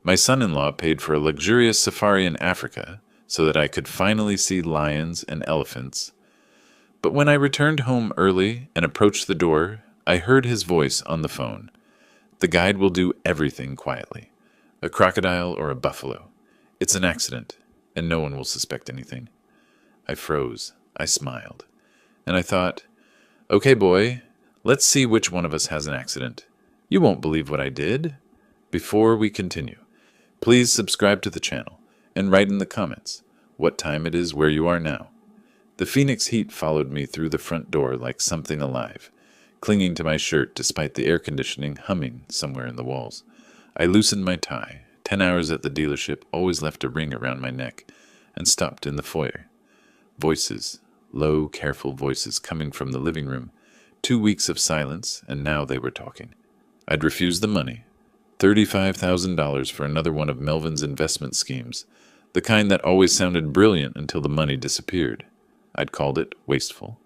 My son-in-law paid for a luxurious safari in Africa so that I could finally see lions and elephants. But when I returned home early and approached the door, I heard his voice on the phone. The guide will do everything quietly. A crocodile or a buffalo. It's an accident, and no one will suspect anything. I froze. I smiled. And I thought, okay, boy, let's see which one of us has an accident. You won't believe what I did. Before we continue, please subscribe to the channel and write in the comments what time it is where you are now. The Phoenix heat followed me through the front door like something alive, clinging to my shirt despite the air conditioning humming somewhere in the walls. I loosened my tie. 10 hours at the dealership always left a ring around my neck, and stopped in the foyer. Voices, low, careful voices coming from the living room. 2 weeks of silence, and now they were talking. I'd refused the money. $35,000 for another one of Melvin's investment schemes, the kind that always sounded brilliant until the money disappeared. I'd called it wasteful.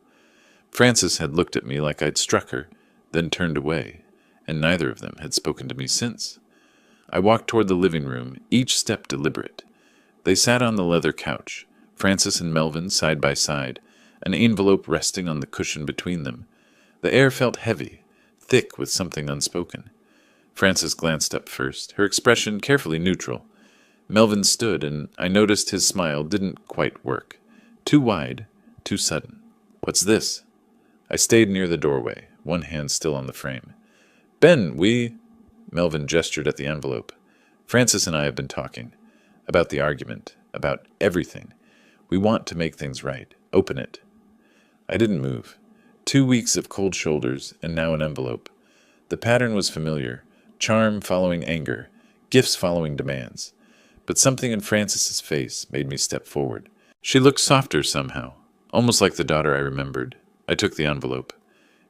Frances had looked at me like I'd struck her, then turned away, and neither of them had spoken to me since. I walked toward the living room, each step deliberate. They sat on the leather couch, Frances and Melvin side by side, an envelope resting on the cushion between them. The air felt heavy, thick with something unspoken. Frances glanced up first, her expression carefully neutral. Melvin stood, and I noticed his smile didn't quite work. Too wide, too sudden. What's this? I stayed near the doorway, one hand still on the frame. Ben, Melvin gestured at the envelope. Frances and I have been talking. About the argument. About everything. We want to make things right. Open it. I didn't move. 2 weeks of cold shoulders, and now an envelope. The pattern was familiar. Charm following anger. Gifts following demands. But something in Frances's face made me step forward. She looked softer somehow, almost like the daughter I remembered. I took the envelope.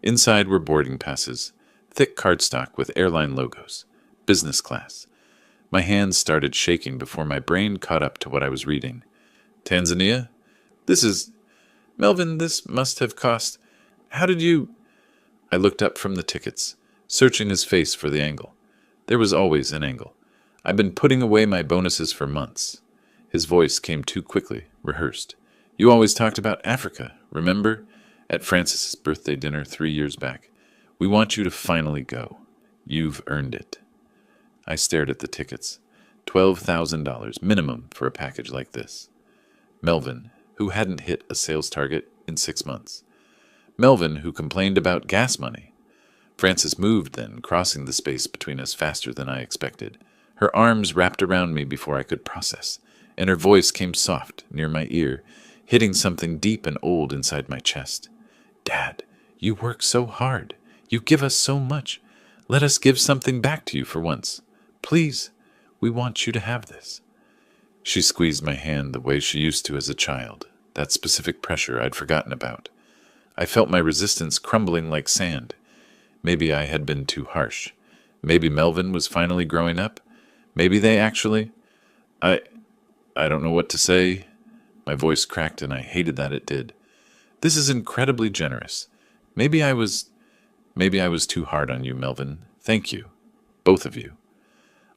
Inside were boarding passes. Thick cardstock with airline logos. Business class. My hands started shaking before my brain caught up to what I was reading. Tanzania? Melvin, this must have cost... How did you... I looked up from the tickets, searching his face for the angle. There was always an angle. I've been putting away my bonuses for months. His voice came too quickly, rehearsed. You always talked about Africa, remember? At Frances's birthday dinner 3 years back. We want you to finally go. You've earned it. I stared at the tickets. $12,000 minimum for a package like this. Melvin, who hadn't hit a sales target in 6 months. Melvin, who complained about gas money. Frances moved then, crossing the space between us faster than I expected. Her arms wrapped around me before I could process, and her voice came soft near my ear, hitting something deep and old inside my chest. Dad, you work so hard. You give us so much. Let us give something back to you for once. Please, we want you to have this. She squeezed my hand the way she used to as a child, that specific pressure I'd forgotten about. I felt my resistance crumbling like sand. Maybe I had been too harsh. Maybe Melvin was finally growing up. Maybe they actually... I don't know what to say. My voice cracked, and I hated that it did. This is incredibly generous. Maybe I was too hard on you, Melvin. Thank you. Both of you.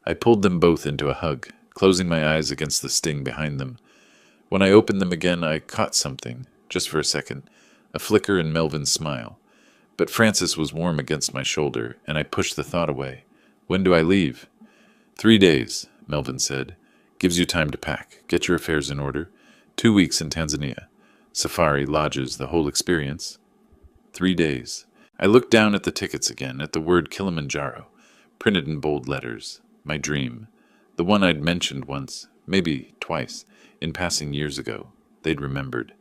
I pulled them both into a hug, closing my eyes against the sting behind them. When I opened them again, I caught something, just for a second, a flicker in Melvin's smile. But Frances was warm against my shoulder, and I pushed the thought away. When do I leave? 3 days, Melvin said. Gives you time to pack, get your affairs in order. 2 weeks in Tanzania. Safari, lodges, the whole experience. 3 days. I looked down at the tickets again, at the word Kilimanjaro, printed in bold letters. My dream. The one I'd mentioned once, maybe twice, in passing years ago. They'd remembered.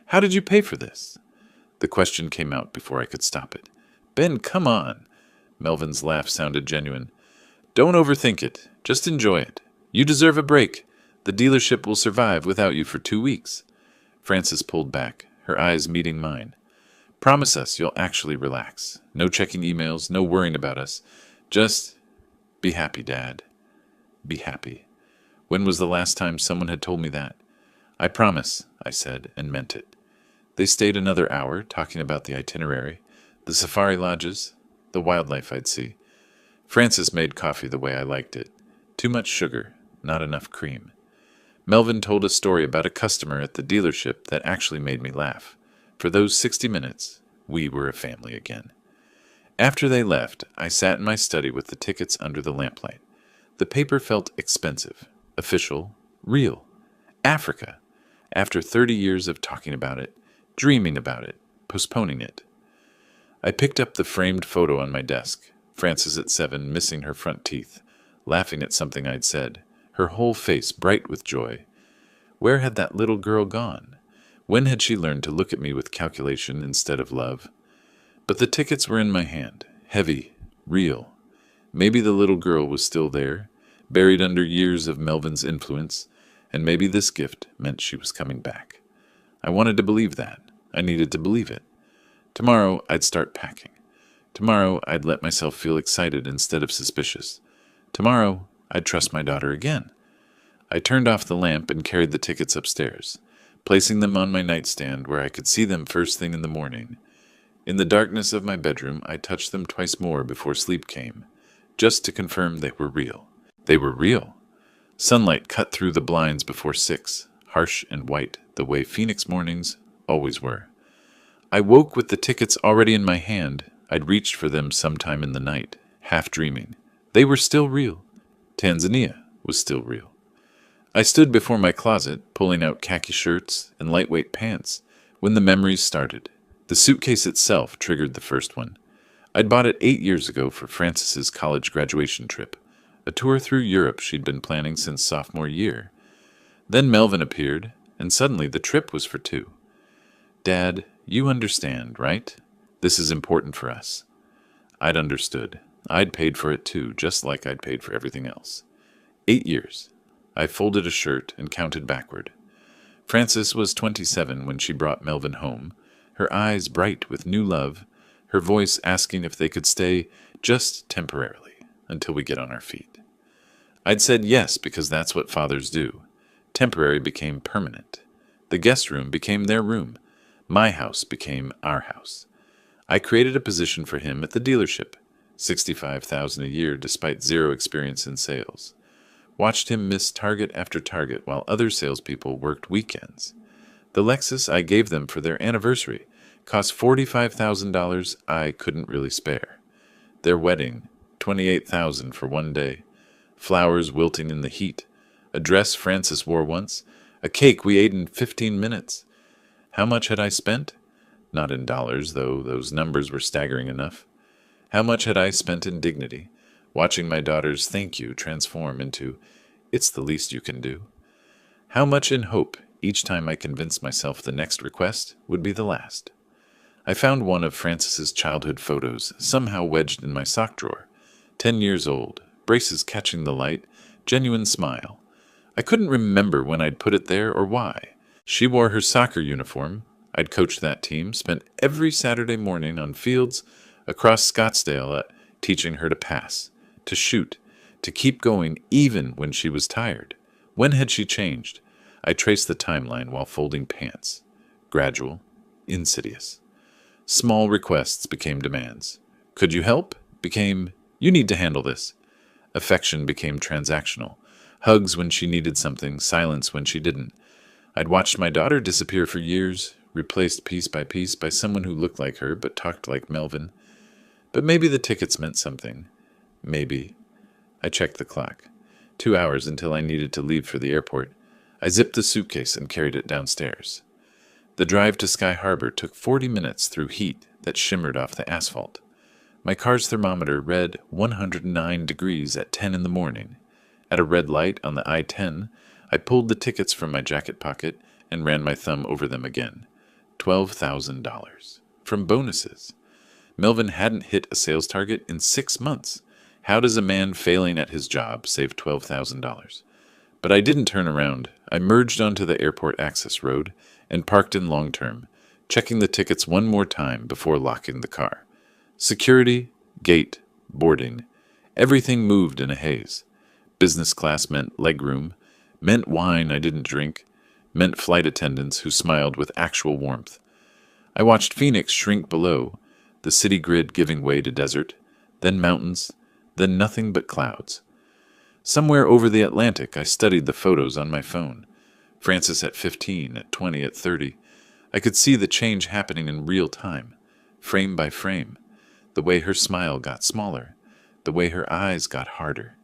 How did you pay for this? The question came out before I could stop it. Ben, come on. Melvin's laugh sounded genuine. Don't overthink it. Just enjoy it. You deserve a break. The dealership will survive without you for 2 weeks. Frances pulled back, her eyes meeting mine. Promise us you'll actually relax. No checking emails, no worrying about us. Just be happy, Dad. Be happy. When was the last time someone had told me that? I promise, I said, and meant it. They stayed another hour, talking about the itinerary, the safari lodges, the wildlife I'd see. Frances made coffee the way I liked it. Too much sugar, not enough cream. Melvin told a story about a customer at the dealership that actually made me laugh. For those 60 minutes, we were a family again. After they left, I sat in my study with the tickets under the lamplight. The paper felt expensive, official, real. Africa. After 30 years of talking about it, dreaming about it, postponing it. I picked up the framed photo on my desk. Frances at 7, missing her front teeth, laughing at something I'd said, her whole face bright with joy. Where had that little girl gone? When had she learned to look at me with calculation instead of love? But the tickets were in my hand, heavy, real. Maybe the little girl was still there, buried under years of Melvin's influence, and maybe this gift meant she was coming back. I wanted to believe that. I needed to believe it. Tomorrow I'd start packing. Tomorrow I'd let myself feel excited instead of suspicious. Tomorrow I'd trust my daughter again. I turned off the lamp and carried the tickets upstairs, placing them on my nightstand where I could see them first thing in the morning. In the darkness of my bedroom, I touched them twice more before sleep came, just to confirm they were real. They were real. Sunlight cut through the blinds before 6, harsh and white, the way Phoenix mornings always were. I woke with the tickets already in my hand. I'd reached for them sometime in the night, half dreaming. They were still real. Tanzania was still real. I stood before my closet, pulling out khaki shirts and lightweight pants, when the memories started. The suitcase itself triggered the first one. I'd bought it 8 years ago for Frances's college graduation trip, a tour through Europe she'd been planning since sophomore year. Then Melvin appeared, and suddenly the trip was for 2. Dad, you understand, right? This is important for us. I'd understood. I'd paid for it too, just like I'd paid for everything else. 8 years. I folded a shirt and counted backward. Frances was 27 when she brought Melvin home, her eyes bright with new love, her voice asking if they could stay just temporarily until we get on our feet. I'd said yes because that's what fathers do. Temporary became permanent. The guest room became their room. My house became our house. I created a position for him at the dealership, $65,000 a year despite zero experience in sales. Watched him miss target after target while other salespeople worked weekends. The Lexus I gave them for their anniversary cost $45,000 I couldn't really spare. Their wedding, $28,000 for one day. Flowers wilting in the heat. A dress Frances wore once. A cake we ate in 15 minutes. How much had I spent? Not in dollars, though those numbers were staggering enough. How much had I spent in dignity, watching my daughter's thank you transform into, it's the least you can do? How much in hope each time I convinced myself the next request would be the last? I found one of Frances's childhood photos somehow wedged in my sock drawer. 10 years old, braces catching the light, genuine smile. I couldn't remember when I'd put it there or why. She wore her soccer uniform. I'd coached that team, spent every Saturday morning on fields across Scottsdale teaching her to pass, to shoot, to keep going even when she was tired. When had she changed? I traced the timeline while folding pants. Gradual, insidious. Small requests became demands. Could you help? Became, you need to handle this. Affection became transactional. Hugs when she needed something, silence when she didn't. I'd watched my daughter disappear for years, replaced piece by someone who looked like her but talked like Melvin. But maybe the tickets meant something. Maybe. I checked the clock. 2 hours until I needed to leave for the airport. I zipped the suitcase and carried it downstairs. The drive to Sky Harbor took 40 minutes through heat that shimmered off the asphalt. My car's thermometer read 109 degrees at 10 in the morning. At a red light on the I-10, I pulled the tickets from my jacket pocket and ran my thumb over them again. $12,000. From bonuses. Melvin hadn't hit a sales target in 6 months. How does a man failing at his job save $12,000? But I didn't turn around. I merged onto the airport access road and parked in long term, checking the tickets one more time before locking the car. Security, gate, boarding. Everything moved in a haze. Business class meant legroom, meant wine I didn't drink, meant flight attendants who smiled with actual warmth. I watched Phoenix shrink below, the city grid giving way to desert, then mountains, then nothing but clouds. Somewhere over the Atlantic, I studied the photos on my phone. Frances at 15, at 20, at 30. I could see the change happening in real time, frame by frame. The way her smile got smaller, the way her eyes got harder,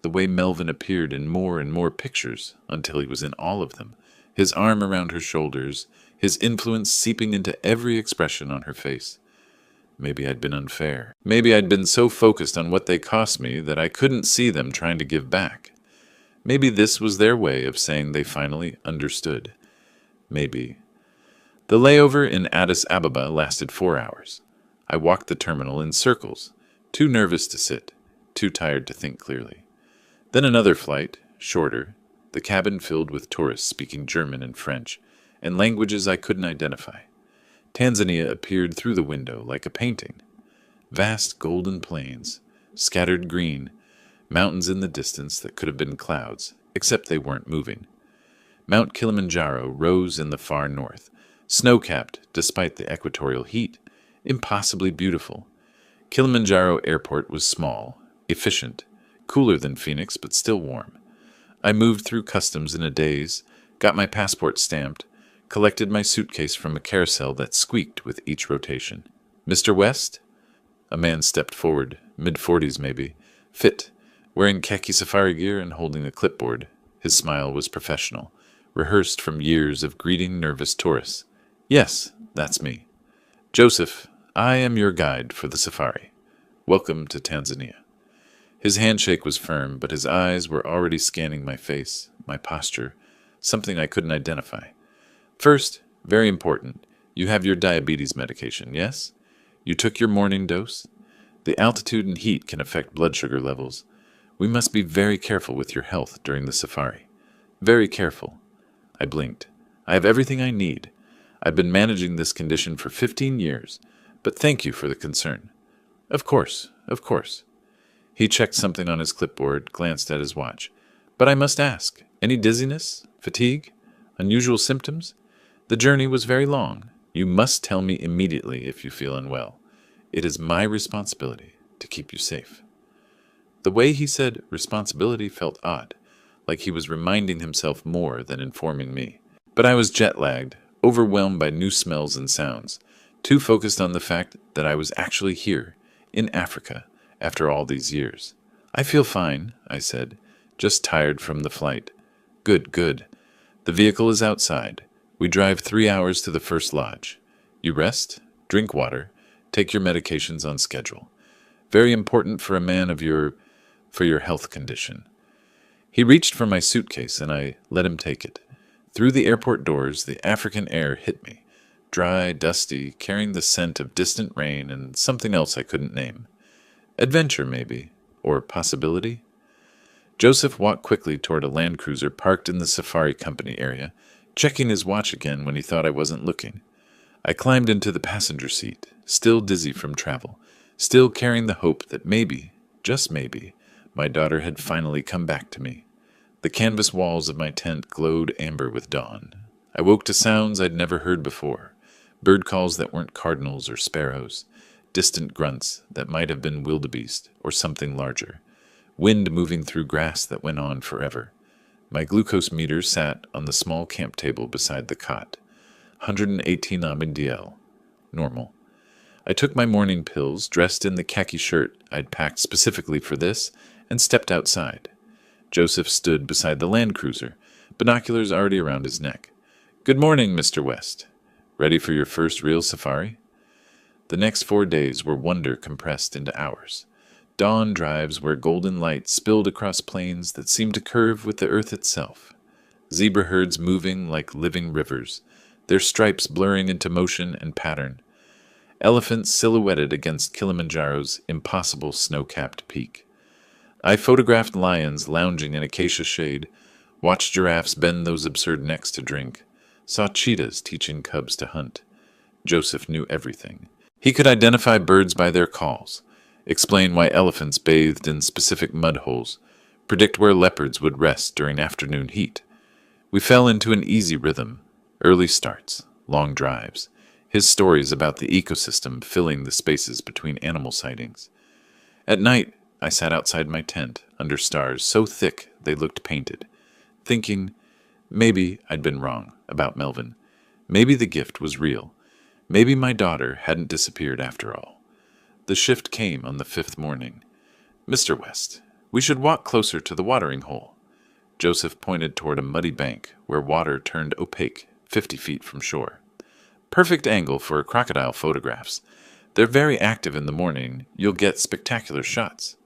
the way Melvin appeared in more and more pictures until he was in all of them, his arm around her shoulders, his influence seeping into every expression on her face. Maybe I'd been unfair. Maybe I'd been so focused on what they cost me that I couldn't see them trying to give back. Maybe this was their way of saying they finally understood. Maybe. The layover in Addis Ababa lasted 4 hours. I walked the terminal in circles, too nervous to sit, too tired to think clearly. Then another flight, shorter, the cabin filled with tourists speaking German and French, and languages I couldn't identify. Tanzania appeared through the window like a painting. Vast golden plains, scattered green, mountains in the distance that could have been clouds, except they weren't moving. Mount Kilimanjaro rose in the far north, snow-capped despite the equatorial heat, impossibly beautiful. Kilimanjaro Airport was small, efficient, cooler than Phoenix but still warm. I moved through customs in a daze, got my passport stamped, collected my suitcase from a carousel that squeaked with each rotation. "Mr. West?" A man stepped forward, mid-40s maybe, fit, wearing khaki safari gear and holding a clipboard. His smile was professional, rehearsed from years of greeting nervous tourists. "Yes, that's me. Joseph, I am your guide for the safari. Welcome to Tanzania." His handshake was firm, but his eyes were already scanning my face, my posture, something I couldn't identify. "First, very important, you have your diabetes medication, yes? You took your morning dose? The altitude and heat can affect blood sugar levels. We must be very careful with your health during the safari. Very careful." I blinked. "I have everything I need. I've been managing this condition for 15 years, but thank you for the concern." Of course, of course." He checked something on his clipboard, glanced at his watch. "But I must ask, any dizziness, fatigue, unusual symptoms? The journey was very long. You must tell me immediately if you feel unwell. It is my responsibility to keep you safe." The way he said responsibility felt odd, like he was reminding himself more than informing me. But I was jet-lagged, overwhelmed by new smells and sounds, too focused on the fact that I was actually here, in Africa, after all these years. "I feel fine," I said, "just tired from the flight." "Good, good. The vehicle is outside. We drive 3 hours to the first lodge. You rest, drink water, take your medications on schedule. Very important for a man of your health condition." He reached for my suitcase and I let him take it. Through the airport doors, the African air hit me, dry, dusty, carrying the scent of distant rain and something else I couldn't name. Adventure, maybe, or possibility? Joseph walked quickly toward a Land Cruiser parked in the safari company area, checking his watch again when he thought I wasn't looking. I climbed into the passenger seat, still dizzy from travel, still carrying the hope that maybe, just maybe, my daughter had finally come back to me. The canvas walls of my tent glowed amber with dawn. I woke to sounds I'd never heard before, bird calls that weren't cardinals or sparrows, distant grunts that might have been wildebeest or something larger, wind moving through grass that went on forever. My glucose meter sat on the small camp table beside the cot. 118 mDL. Normal. I took my morning pills, dressed in the khaki shirt I'd packed specifically for this, and stepped outside. Joseph stood beside the Land Cruiser, binoculars already around his neck. "Good morning, Mr. West. Ready for your first real safari?" The next 4 days were wonder compressed into hours. Dawn drives where golden light spilled across plains that seemed to curve with the earth itself. Zebra herds moving like living rivers, their stripes blurring into motion and pattern. Elephants silhouetted against Kilimanjaro's impossible snow-capped peak. I photographed lions lounging in acacia shade, watched giraffes bend those absurd necks to drink, saw cheetahs teaching cubs to hunt. Joseph knew everything. He could identify birds by their calls, explain why elephants bathed in specific mud holes, predict where leopards would rest during afternoon heat. We fell into an easy rhythm, early starts, long drives, his stories about the ecosystem filling the spaces between animal sightings. At night, I sat outside my tent, under stars so thick they looked painted, thinking maybe I'd been wrong about Melvin. Maybe the gift was real. Maybe my daughter hadn't disappeared after all. The shift came on the 5th morning. "Mr. West, we should walk closer to the watering hole." Joseph pointed toward a muddy bank where water turned opaque 50 feet from shore. "Perfect angle for crocodile photographs. They're very active in the morning. You'll get spectacular shots."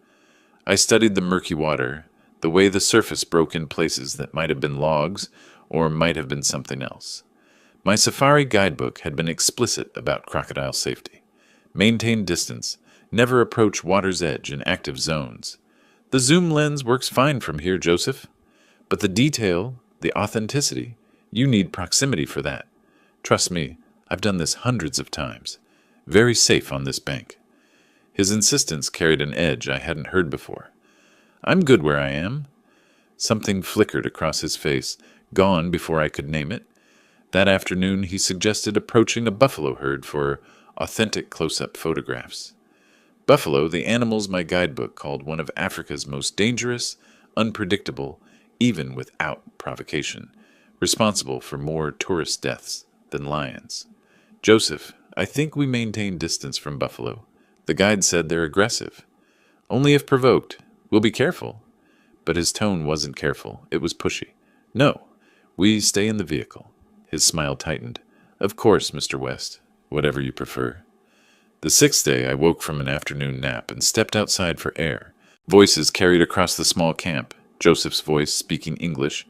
I studied the murky water, the way the surface broke in places that might have been logs or might have been something else. My safari guidebook had been explicit about crocodile safety. Maintain distance, never approach water's edge in active zones. The zoom lens works fine from here, Joseph. But the detail, the authenticity, you need proximity for that. Trust me, I've done this hundreds of times. Very safe on this bank. His insistence carried an edge I hadn't heard before. "I'm good where I am." Something flickered across his face, gone before I could name it. That afternoon he suggested approaching a buffalo herd for authentic close-up photographs. Buffalo, the animals my guidebook called one of Africa's most dangerous, unpredictable, even without provocation, responsible for more tourist deaths than lions. "Joseph, I think we maintain distance from buffalo. The guide said they're aggressive. Only if provoked. We'll be careful." But his tone wasn't careful. It was pushy. "No, we stay in the vehicle." His smile tightened. "Of course, Mr. West. Whatever you prefer." The 6th day, I woke from an afternoon nap and stepped outside for air. Voices carried across the small camp, Joseph's voice speaking English,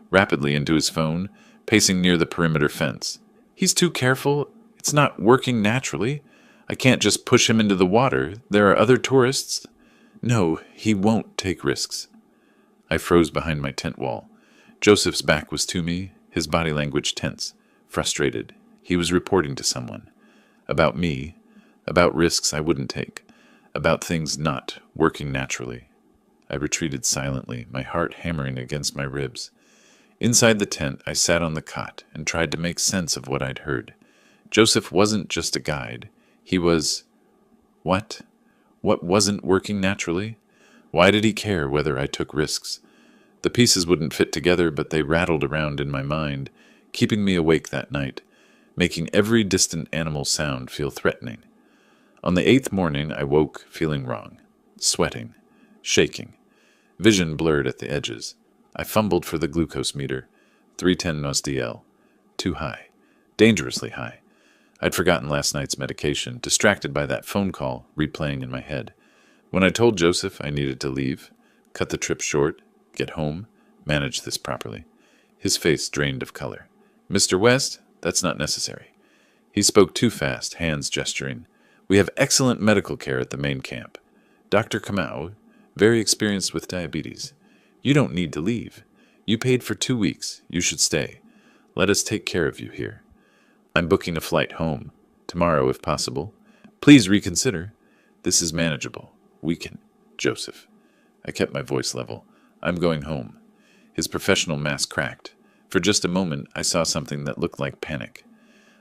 rapidly into his phone, pacing near the perimeter fence. "He's too careful. It's not working naturally. I can't just push him into the water. There are other tourists." "No, he won't take risks." I froze behind my tent wall. Joseph's back was to me, his body language tense, frustrated. He was reporting to someone. About me, about risks I wouldn't take, about things not working naturally. I retreated silently, my heart hammering against my ribs. Inside the tent, I sat on the cot and tried to make sense of what I'd heard. Joseph wasn't just a guide. He was... What? What wasn't working naturally? Why did he care whether I took risks? The pieces wouldn't fit together, but they rattled around in my mind, keeping me awake that night, making every distant animal sound feel threatening. On the 8th morning, I woke feeling wrong, sweating, shaking. Vision blurred at the edges. I fumbled for the glucose meter. 310 nosdl. Too high. Dangerously high. I'd forgotten last night's medication, distracted by that phone call replaying in my head. When I told Joseph I needed to leave, cut the trip short, get home, manage this properly, his face drained of color. "Mr. West, that's not necessary." He spoke too fast, hands gesturing. "We have excellent medical care at the main camp. Dr. Kamau, very experienced with diabetes. You don't need to leave. You paid for 2 weeks. You should stay. Let us take care of you here. I'm booking a flight home. Tomorrow, if possible. Please reconsider. This is manageable. We can. Joseph." I kept my voice level. "I'm going home." His professional mask cracked. For just a moment, I saw something that looked like panic.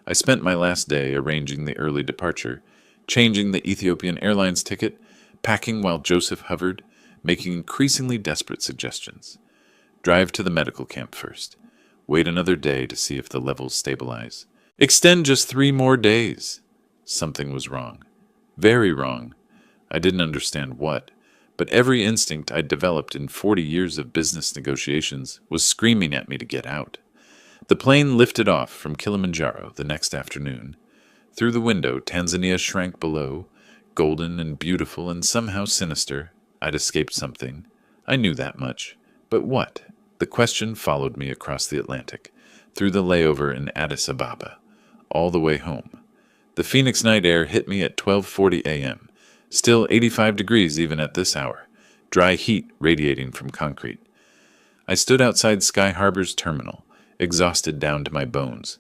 I spent my last day arranging the early departure, changing the Ethiopian Airlines ticket, packing while Joseph hovered, making increasingly desperate suggestions. Drive to the medical camp first. Wait another day to see if the levels stabilize. Extend just 3 more days. Something was wrong. Very wrong. I didn't understand what, but every instinct I'd developed in 40 years of business negotiations was screaming at me to get out. The plane lifted off from Kilimanjaro the next afternoon. Through the window, Tanzania shrank below, golden and beautiful and somehow sinister. I'd escaped something. I knew that much. But what? The question followed me across the Atlantic, through the layover in Addis Ababa, all the way home. The Phoenix night air hit me at 12:40 a.m., still 85 degrees even at this hour, dry heat radiating from concrete. I stood outside Sky Harbor's terminal, exhausted down to my bones.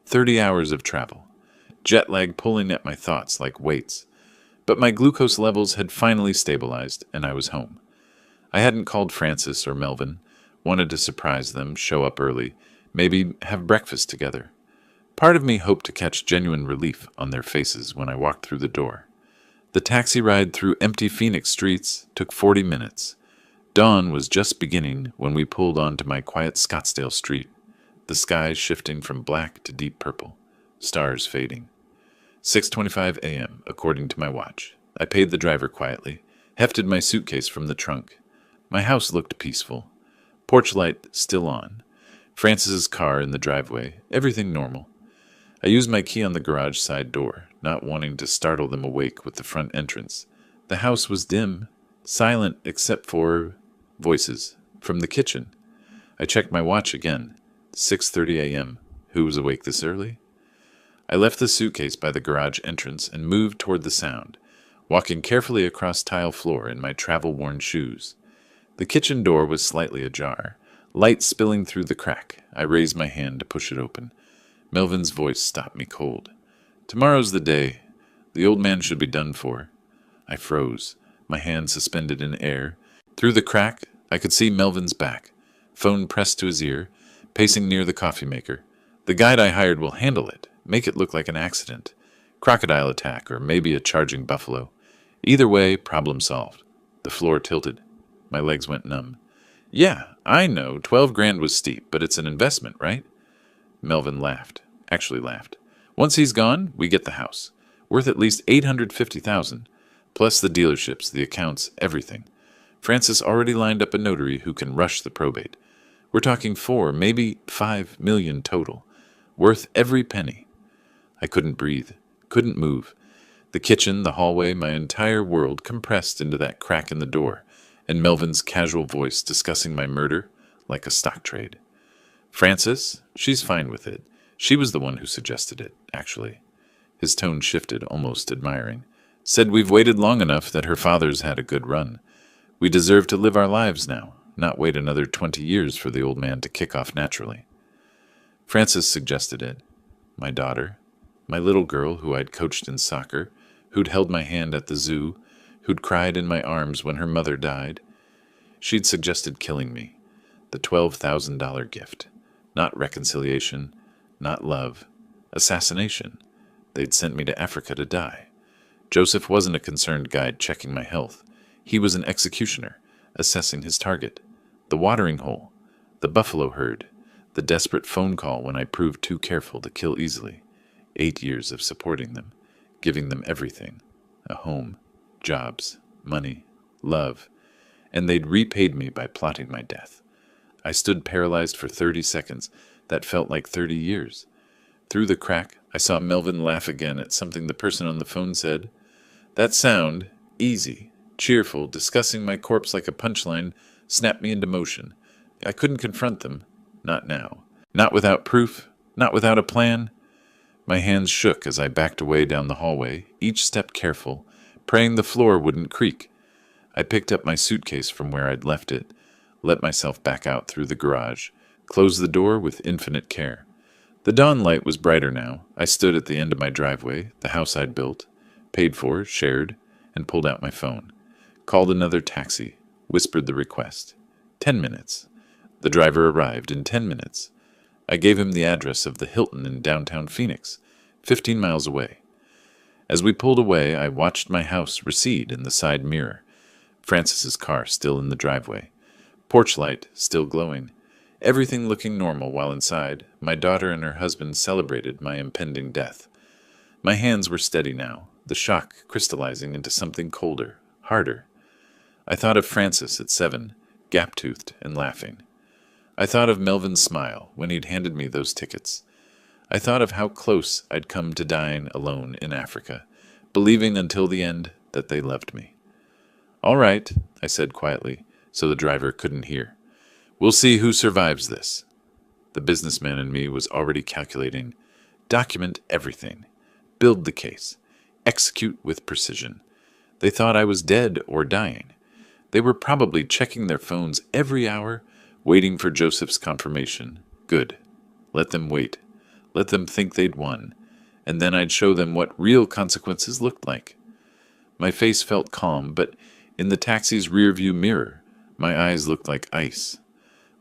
30 hours of travel. Jet lag pulling at my thoughts like weights. But my glucose levels had finally stabilized, and I was home. I hadn't called Francis or Melvin, wanted to surprise them, show up early, maybe have breakfast together. Part of me hoped to catch genuine relief on their faces when I walked through the door. The taxi ride through empty Phoenix streets took 40 minutes. Dawn was just beginning when we pulled onto my quiet Scottsdale street, the sky shifting from black to deep purple, stars fading. 6:25 a.m., according to my watch. I paid the driver quietly, hefted my suitcase from the trunk. My house looked peaceful. Porch light still on. Francis's car in the driveway, everything normal. I used my key on the garage side door, not wanting to startle them awake with the front entrance. The house was dim, silent except for voices from the kitchen. I checked my watch again. 6:30 a.m. Who was awake this early? I left the suitcase by the garage entrance and moved toward the sound, walking carefully across tile floor in my travel-worn shoes. The kitchen door was slightly ajar, light spilling through the crack. I raised my hand to push it open. Melvin's voice stopped me cold. "Tomorrow's the day. The old man should be done for." I froze, my hand suspended in air. Through the crack, I could see Melvin's back, phone pressed to his ear, pacing near the coffee maker. "The guide I hired will handle it, make it look like an accident. Crocodile attack, or maybe a charging buffalo. Either way, problem solved." The floor tilted. My legs went numb. "Yeah, I know, 12 grand was steep, but it's an investment, right?" Melvin laughed. Actually laughed. "Once he's gone, we get the house. Worth at least $850,000, plus the dealerships, the accounts, everything. Francis already lined up a notary who can rush the probate. We're talking 4, maybe 5 million total. Worth every penny." I couldn't breathe, couldn't move. The kitchen, the hallway, my entire world compressed into that crack in the door, and Melvin's casual voice discussing my murder like a stock trade. "Francis, she's fine with it. She was the one who suggested it, actually." His tone shifted, almost admiring. "Said we've waited long enough that her father's had a good run. We deserve to live our lives now, not wait another 20 years for the old man to kick off naturally." Francis suggested it. My daughter, my little girl who I'd coached in soccer, who'd held my hand at the zoo, who'd cried in my arms when her mother died. She'd suggested killing me, the $12,000 gift. Not reconciliation, not love, assassination. They'd sent me to Africa to die. Joseph wasn't a concerned guide checking my health. He was an executioner, assessing his target. The watering hole, the buffalo herd, the desperate phone call when I proved too careful to kill easily. 8 years of supporting them, giving them everything. A home, jobs, money, love. And they'd repaid me by plotting my death. I stood paralyzed for 30 seconds. That felt like 30 years. Through the crack, I saw Melvin laugh again at something the person on the phone said. That sound, easy, cheerful, discussing my corpse like a punchline, snapped me into motion. I couldn't confront them. Not now. Not without proof. Not without a plan. My hands shook as I backed away down the hallway, each step careful, praying the floor wouldn't creak. I picked up my suitcase from where I'd left it, let myself back out through the garage, closed the door with infinite care. The dawn light was brighter now. I stood at the end of my driveway, the house I'd built, paid for, shared, and pulled out my phone. Called another taxi, whispered the request. 10 minutes. The driver arrived in 10 minutes. I gave him the address of the Hilton in downtown Phoenix, 15 miles away. As we pulled away, I watched my house recede in the side mirror. Francis's car still in the driveway. Porch light still glowing. Everything looking normal while inside, my daughter and her husband celebrated my impending death. My hands were steady now, the shock crystallizing into something colder, harder. I thought of Francis at 7, gap-toothed and laughing. I thought of Melvin's smile when he'd handed me those tickets. I thought of how close I'd come to dying alone in Africa, believing until the end that they loved me. "All right," I said quietly, so the driver couldn't hear. "We'll see who survives this." The businessman in me was already calculating. Document everything. Build the case. Execute with precision. They thought I was dead or dying. They were probably checking their phones every hour, waiting for Joseph's confirmation. Good. Let them wait. Let them think they'd won. And then I'd show them what real consequences looked like. My face felt calm, but in the taxi's rearview mirror, my eyes looked like ice.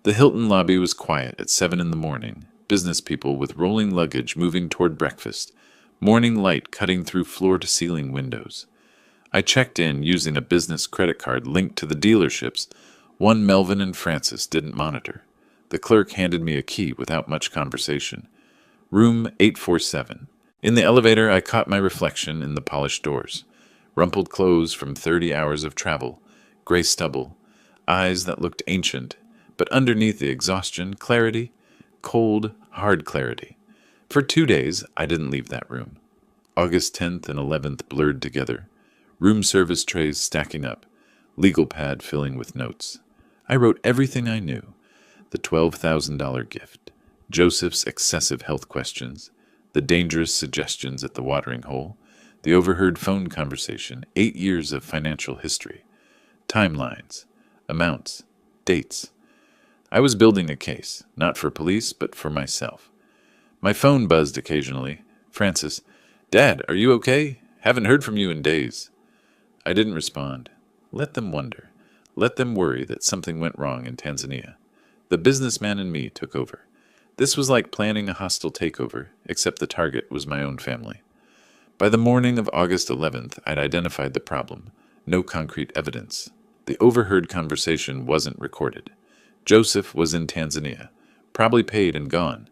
The Hilton lobby was quiet at 7 in the morning, business people with rolling luggage moving toward breakfast, morning light cutting through floor-to-ceiling windows. I checked in using a business credit card linked to the dealerships one Melvin and Francis didn't monitor. The clerk handed me a key without much conversation. Room 847. In the elevator, I caught my reflection in the polished doors. Rumpled clothes from 30 hours of travel, gray stubble, eyes that looked ancient, but underneath the exhaustion, clarity, cold, hard clarity. For 2 days, I didn't leave that room. August 10th and 11th blurred together. Room service trays stacking up, legal pad filling with notes. I wrote everything I knew. The $12,000 gift, Joseph's excessive health questions, the dangerous suggestions at the watering hole, the overheard phone conversation, 8 years of financial history, timelines, amounts, dates. I was building a case, not for police, but for myself. My phone buzzed occasionally. Francis, "Dad, are you okay? Haven't heard from you in days." I didn't respond. Let them wonder. Let them worry that something went wrong in Tanzania. The businessman in me took over. This was like planning a hostile takeover, except the target was my own family. By the morning of August 11th, I'd identified the problem. No concrete evidence. The overheard conversation wasn't recorded. Joseph was in Tanzania, probably paid and gone.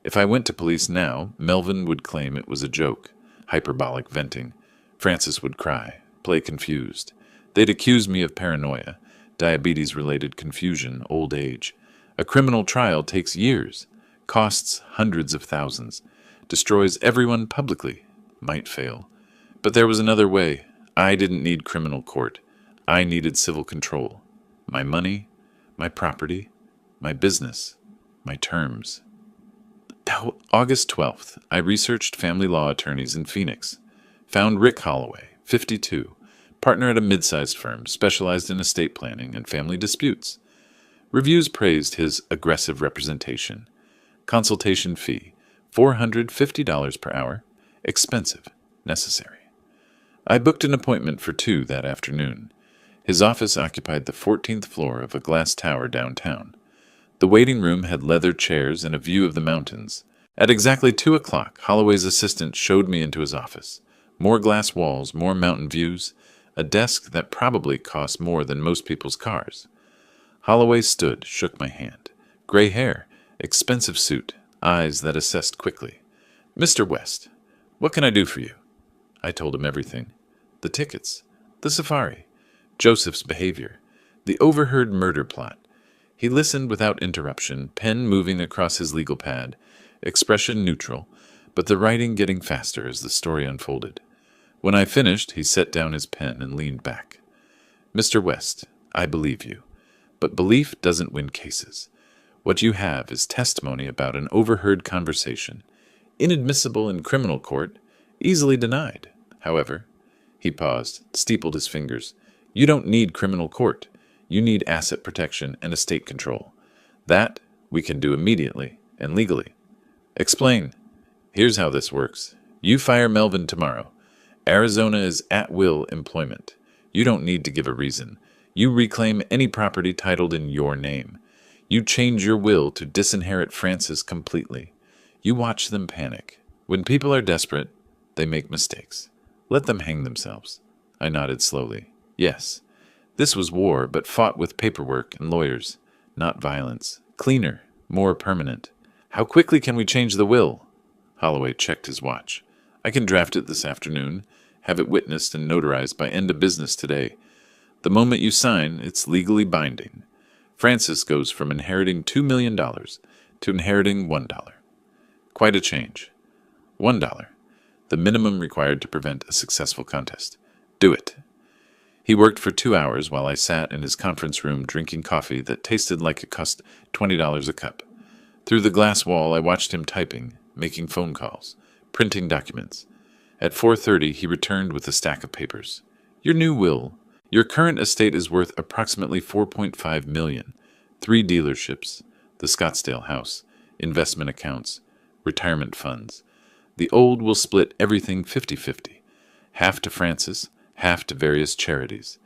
If I went to police now, Melvin would claim it was a joke, hyperbolic venting. Francis would cry, play confused. They'd accuse me of paranoia, diabetes-related confusion, old age. A criminal trial takes years, costs hundreds of thousands, destroys everyone publicly, might fail. But there was another way. I didn't need criminal court. I needed civil control. My money, my property, my business, my terms. August 12th, I researched family law attorneys in Phoenix. Found Rick Holloway, 52, partner at a mid-sized firm specialized in estate planning and family disputes. Reviews praised his aggressive representation. Consultation fee, $450 per hour. Expensive, necessary. I booked an appointment for 2 that afternoon. His office occupied the 14th floor of a glass tower downtown. The waiting room had leather chairs and a view of the mountains. At exactly 2 o'clock, Holloway's assistant showed me into his office. More glass walls, more mountain views, a desk that probably cost more than most people's cars. Holloway stood, shook my hand. Gray hair, expensive suit, eyes that assessed quickly. "Mr. West, what can I do for you?" I told him everything. The tickets, the safari, Joseph's behavior, the overheard murder plot. He listened without interruption, pen moving across his legal pad, expression neutral, but the writing getting faster as the story unfolded. When I finished, he set down his pen and leaned back. "Mr. West, I believe you. But belief doesn't win cases. What you have is testimony about an overheard conversation, inadmissible in criminal court, easily denied. However," he paused, steepled his fingers, "you don't need criminal court. You need asset protection and estate control. That we can do immediately and legally." "Explain." "Here's how this works. You fire Melvin tomorrow. Arizona is at-will employment. You don't need to give a reason. You reclaim any property titled in your name. You change your will to disinherit Francis completely. You watch them panic. When people are desperate, they make mistakes. Let them hang themselves." I nodded slowly. Yes, this was war, but fought with paperwork and lawyers, not violence. Cleaner, more permanent. "How quickly can we change the will?" Holloway checked his watch. "I can draft it this afternoon, have it witnessed and notarized by end of business today. The moment you sign, it's legally binding. Francis goes from inheriting $2 million to inheriting $1. Quite a change. $1, the minimum required to prevent a successful contest. Do it." He worked for 2 hours while I sat in his conference room drinking coffee that tasted like it cost $20 a cup. Through the glass wall, I watched him typing, making phone calls, printing documents. At 4:30, he returned with a stack of papers. "Your new will. Your current estate is worth approximately $4.5 million. 3 dealerships, the Scottsdale house, investment accounts, retirement funds. The old will split everything 50-50, half to Francis, half to various charities.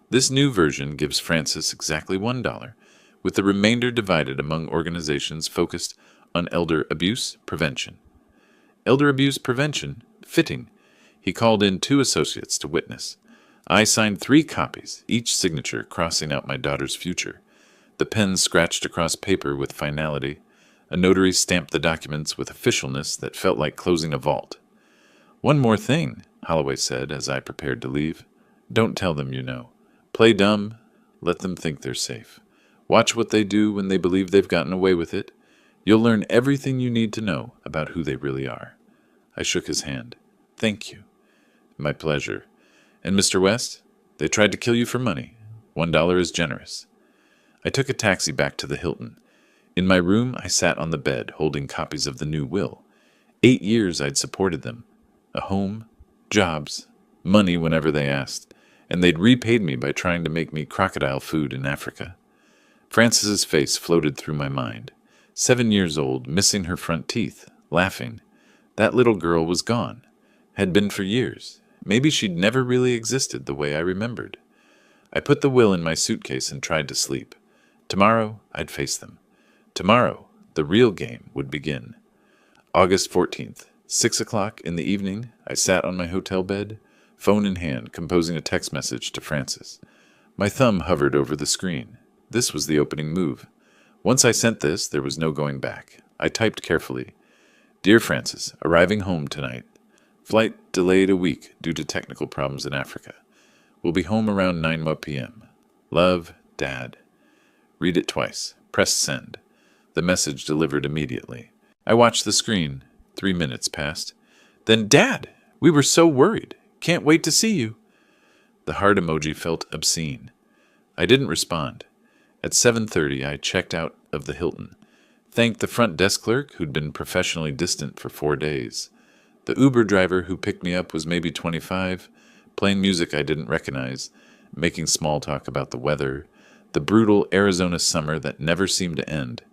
This new version gives Francis exactly $1, with the remainder divided among organizations focused on elder abuse prevention." Elder abuse prevention? Fitting. He called in 2 associates to witness. I signed 3 copies, each signature crossing out my daughter's future. The pen scratched across paper with finality. A notary stamped the documents with officialness that felt like closing a vault. "One more thing," Holloway said as I prepared to leave. "Don't tell them you know. Play dumb. Let them think they're safe. Watch what they do when they believe they've gotten away with it. You'll learn everything you need to know about who they really are." I shook his hand. "Thank you." "My pleasure. And Mr. West, they tried to kill you for money. $1 is generous." I took a taxi back to the Hilton. In my room, I sat on the bed, holding copies of the new will. 8 years I'd supported them. A home, jobs, money whenever they asked, and they'd repaid me by trying to make me crocodile food in Africa. Frances's face floated through my mind. 7 years old, missing her front teeth, laughing. That little girl was gone. Had been for years. Maybe she'd never really existed the way I remembered. I put the will in my suitcase and tried to sleep. Tomorrow, I'd face them. Tomorrow, the real game would begin. August 14th, 6 o'clock in the evening, I sat on my hotel bed, phone in hand, composing a text message to Frances. My thumb hovered over the screen. This was the opening move. Once I sent this, there was no going back. I typed carefully. "Dear Frances, arriving home tonight. Flight delayed a week due to technical problems in Africa. Will be home around 9 p.m. Love, Dad." Read it twice. Press send. The message delivered immediately. I watched the screen. 3 minutes passed. Then, "Dad, we were so worried. Can't wait to see you." The heart emoji felt obscene. I didn't respond. At 7:30, I checked out of the Hilton. Thanked the front desk clerk who'd been professionally distant for 4 days. The Uber driver who picked me up was maybe 25, playing music I didn't recognize, making small talk about the weather, the brutal Arizona summer that never seemed to end.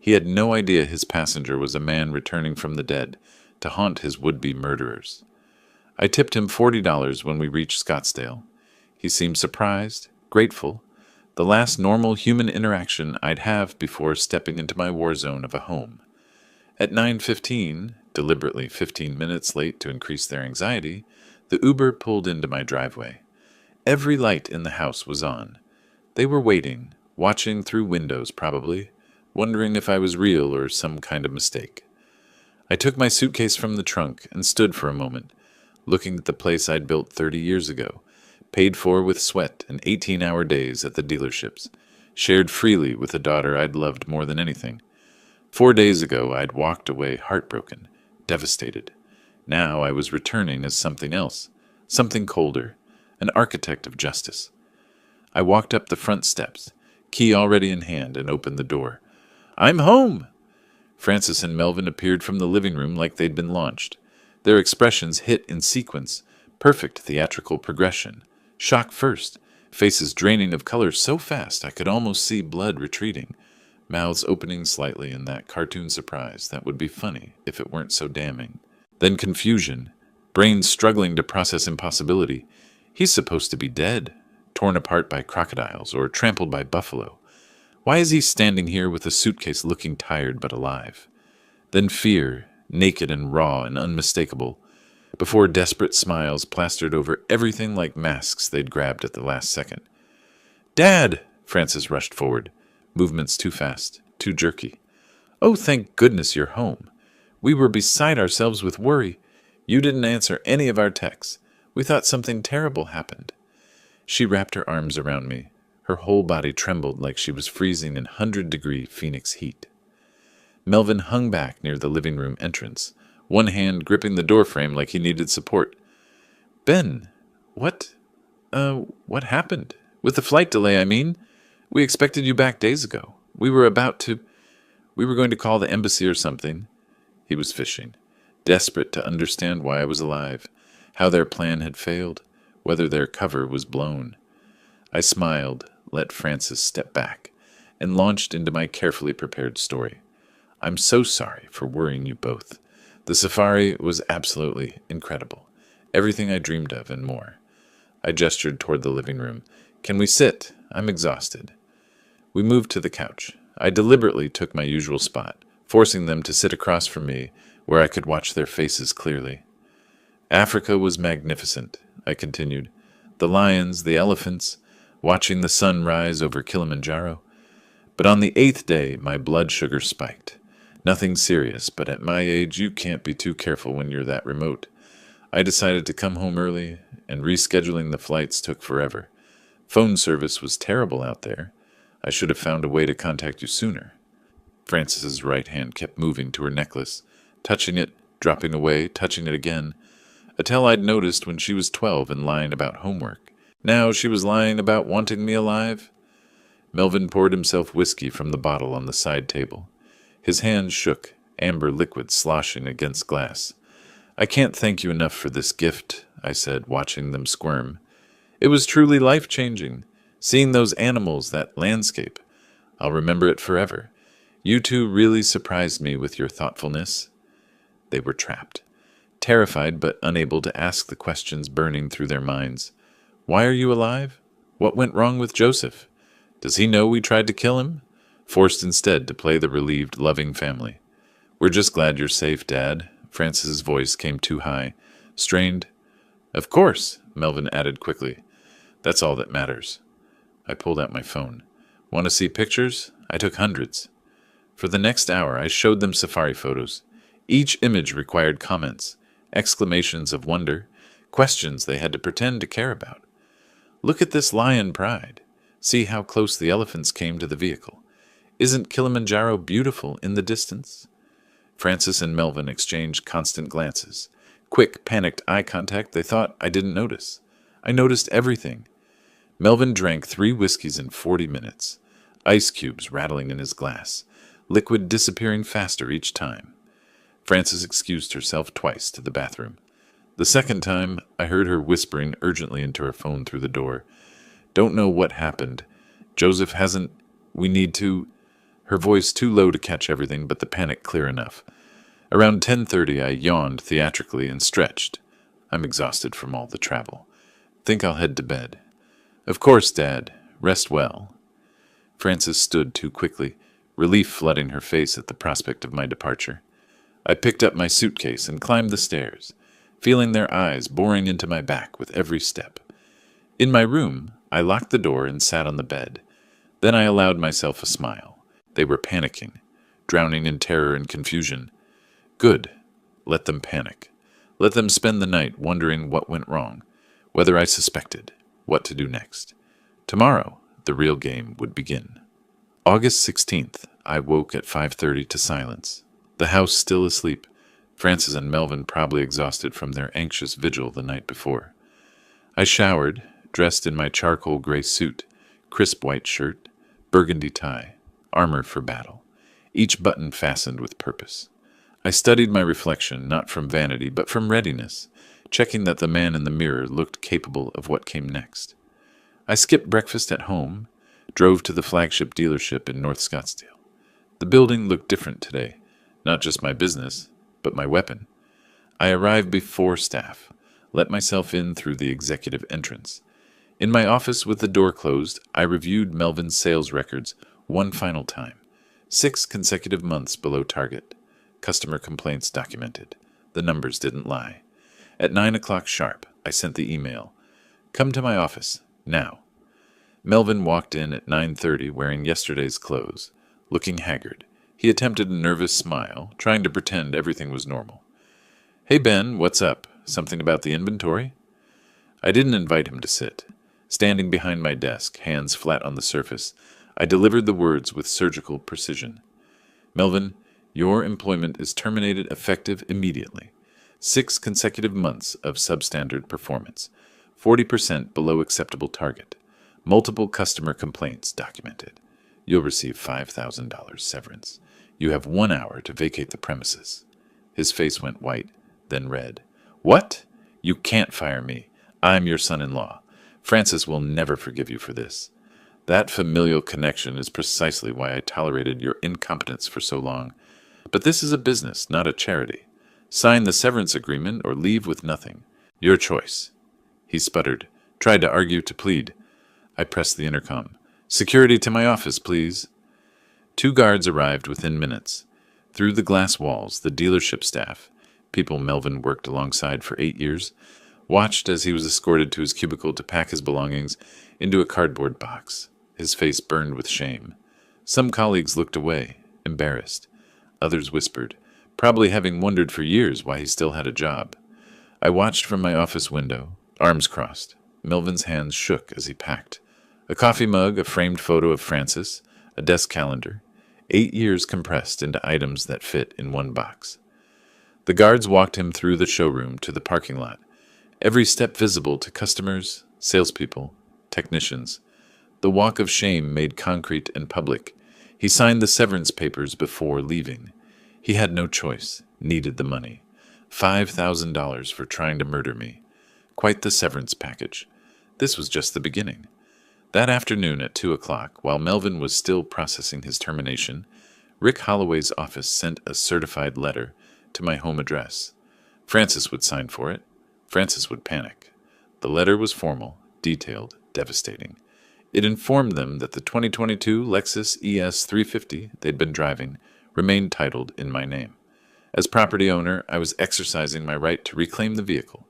He had no idea his passenger was a man returning from the dead to haunt his would-be murderers. I tipped him $40 when we reached Scottsdale. He seemed surprised, grateful, the last normal human interaction I'd have before stepping into my war zone of a home. At 9:15, deliberately 15 minutes late to increase their anxiety, the Uber pulled into my driveway. Every light in the house was on. They were waiting, watching through windows probably, wondering if I was real or some kind of mistake. I took my suitcase from the trunk and stood for a moment, looking at the place I'd built 30 years ago, paid for with sweat and 18-hour days at the dealerships, shared freely with a daughter I'd loved more than anything. 4 days ago, I'd walked away heartbroken, devastated. Now I was returning as something else, something colder, an architect of justice. I walked up the front steps, key already in hand, and opened the door. "I'm home!" Frances and Melvin appeared from the living room like they'd been launched. Their expressions hit in sequence, perfect theatrical progression. Shock first, faces draining of color so fast I could almost see blood retreating, mouths opening slightly in that cartoon surprise that would be funny if it weren't so damning. Then confusion, brains struggling to process impossibility. He's supposed to be dead, torn apart by crocodiles or trampled by buffalo. Why is he standing here with a suitcase looking tired but alive? Then fear, naked and raw and unmistakable, before desperate smiles plastered over everything like masks they'd grabbed at the last second. "Dad!" Frances rushed forward, movements too fast, too jerky. "Oh, thank goodness you're home. We were beside ourselves with worry. You didn't answer any of our texts. We thought something terrible happened." She wrapped her arms around me. Her whole body trembled like she was freezing in 100-degree Phoenix heat. Melvin hung back near the living room entrance, one hand gripping the doorframe like he needed support. "Ben, what happened? With the flight delay, I mean. We expected you back days ago. We were going to call the embassy or something." He was fishing, desperate to understand why I was alive, how their plan had failed, whether their cover was blown. I smiled, let Frances step back, and launched into my carefully prepared story. "I'm so sorry for worrying you both. The safari was absolutely incredible. Everything I dreamed of and more." I gestured toward the living room. "Can we sit? I'm exhausted." We moved to the couch. I deliberately took my usual spot, forcing them to sit across from me where I could watch their faces clearly. "Africa was magnificent," I continued. The lions, the elephants, watching the sun rise over Kilimanjaro. But on the 8th day, my blood sugar spiked. Nothing serious, but at my age, you can't be too careful when you're that remote. I decided to come home early, and rescheduling the flights took forever. Phone service was terrible out there. I should have found a way to contact you sooner. Frances's right hand kept moving to her necklace, touching it, dropping away, touching it again. A tale I'd noticed when she was 12 and lying about homework. Now she was lying about wanting me alive. Melvin poured himself whiskey from the bottle on the side table. His hands shook, amber liquid sloshing against glass. I can't thank you enough for this gift, I said, watching them squirm. It was truly life-changing, seeing those animals, that landscape. I'll remember it forever. You two really surprised me with your thoughtfulness. They were trapped, terrified but unable to ask the questions burning through their minds. Why are you alive? What went wrong with Joseph? Does he know we tried to kill him? Forced instead to play the relieved, loving family. We're just glad you're safe, Dad. Francis's voice came too high, strained. Of course, Melvin added quickly. That's all that matters. I pulled out my phone. Want to see pictures? I took hundreds. For the next hour, I showed them safari photos. Each image required comments, exclamations of wonder, questions they had to pretend to care about. Look at this lion pride. See how close the elephants came to the vehicle. Isn't Kilimanjaro beautiful in the distance? Francis and Melvin exchanged constant glances. Quick, panicked eye contact they thought I didn't notice. I noticed everything. Melvin drank 3 whiskeys in 40 minutes, ice cubes rattling in his glass, liquid disappearing faster each time. Frances excused herself twice to the bathroom. The second time, I heard her whispering urgently into her phone through the door. Don't know what happened. Joseph hasn't... We need to... Her voice too low to catch everything, but the panic clear enough. Around 10:30, I yawned theatrically and stretched. I'm exhausted from all the travel. Think I'll head to bed. Of course, Dad. Rest well. Frances stood too quickly, relief flooding her face at the prospect of my departure. I picked up my suitcase and climbed the stairs, feeling their eyes boring into my back with every step. In my room, I locked the door and sat on the bed. Then I allowed myself a smile. They were panicking, drowning in terror and confusion. Good. Let them panic. Let them spend the night wondering what went wrong, whether I suspected, what to do next. Tomorrow, the real game would begin. August 16th, I woke at 5:30 to silence. The house still asleep, Francis and Melvin probably exhausted from their anxious vigil the night before. I showered, dressed in my charcoal gray suit, crisp white shirt, burgundy tie, armor for battle, each button fastened with purpose. I studied my reflection, not from vanity, but from readiness, checking that the man in the mirror looked capable of what came next. I skipped breakfast at home, drove to the flagship dealership in North Scottsdale. The building looked different today, not just my business, but my weapon. I arrived before staff, let myself in through the executive entrance. In my office with the door closed, I reviewed Melvin's sales records one final time. 6 consecutive months below target. Customer complaints documented. The numbers didn't lie. At 9 o'clock sharp, I sent the email. Come to my office, now. Melvin walked in at 9:30 wearing yesterday's clothes, looking haggard. He attempted a nervous smile, trying to pretend everything was normal. Hey Ben, what's up? Something about the inventory? I didn't invite him to sit. Standing behind my desk, hands flat on the surface, I delivered the words with surgical precision. Melvin, your employment is terminated effective immediately. 6 consecutive months of substandard performance. 40% below acceptable target. Multiple customer complaints documented. You'll receive $5,000 severance. You have 1 hour to vacate the premises. His face went white, then red. What? You can't fire me. I'm your son-in-law. Francis will never forgive you for this. That familial connection is precisely why I tolerated your incompetence for so long. But this is a business, not a charity. Sign the severance agreement or leave with nothing. Your choice. He sputtered, tried to argue, to plead. I pressed the intercom. Security to my office, please. 2 guards arrived within minutes. Through the glass walls, the dealership staff, people Melvin worked alongside for 8 years, watched as he was escorted to his cubicle to pack his belongings into a cardboard box. His face burned with shame. Some colleagues looked away, embarrassed. Others whispered, probably having wondered for years why he still had a job. I watched from my office window, arms crossed. Melvin's hands shook as he packed. A coffee mug, a framed photo of Francis, a desk calendar. 8 years compressed into items that fit in one box. The guards walked him through the showroom to the parking lot, every step visible to customers, salespeople, technicians. The walk of shame made concrete and public. He signed the severance papers before leaving. He had no choice, needed the money. $5,000 for trying to murder me. Quite the severance package. This was just the beginning. That afternoon at 2 o'clock, while Melvin was still processing his termination, Rick Holloway's office sent a certified letter to my home address. Francis would sign for it. Francis would panic. The letter was formal, detailed, devastating. It informed them that the 2022 Lexus ES 350 they'd been driving remained titled in my name. As property owner, I was exercising my right to reclaim the vehicle.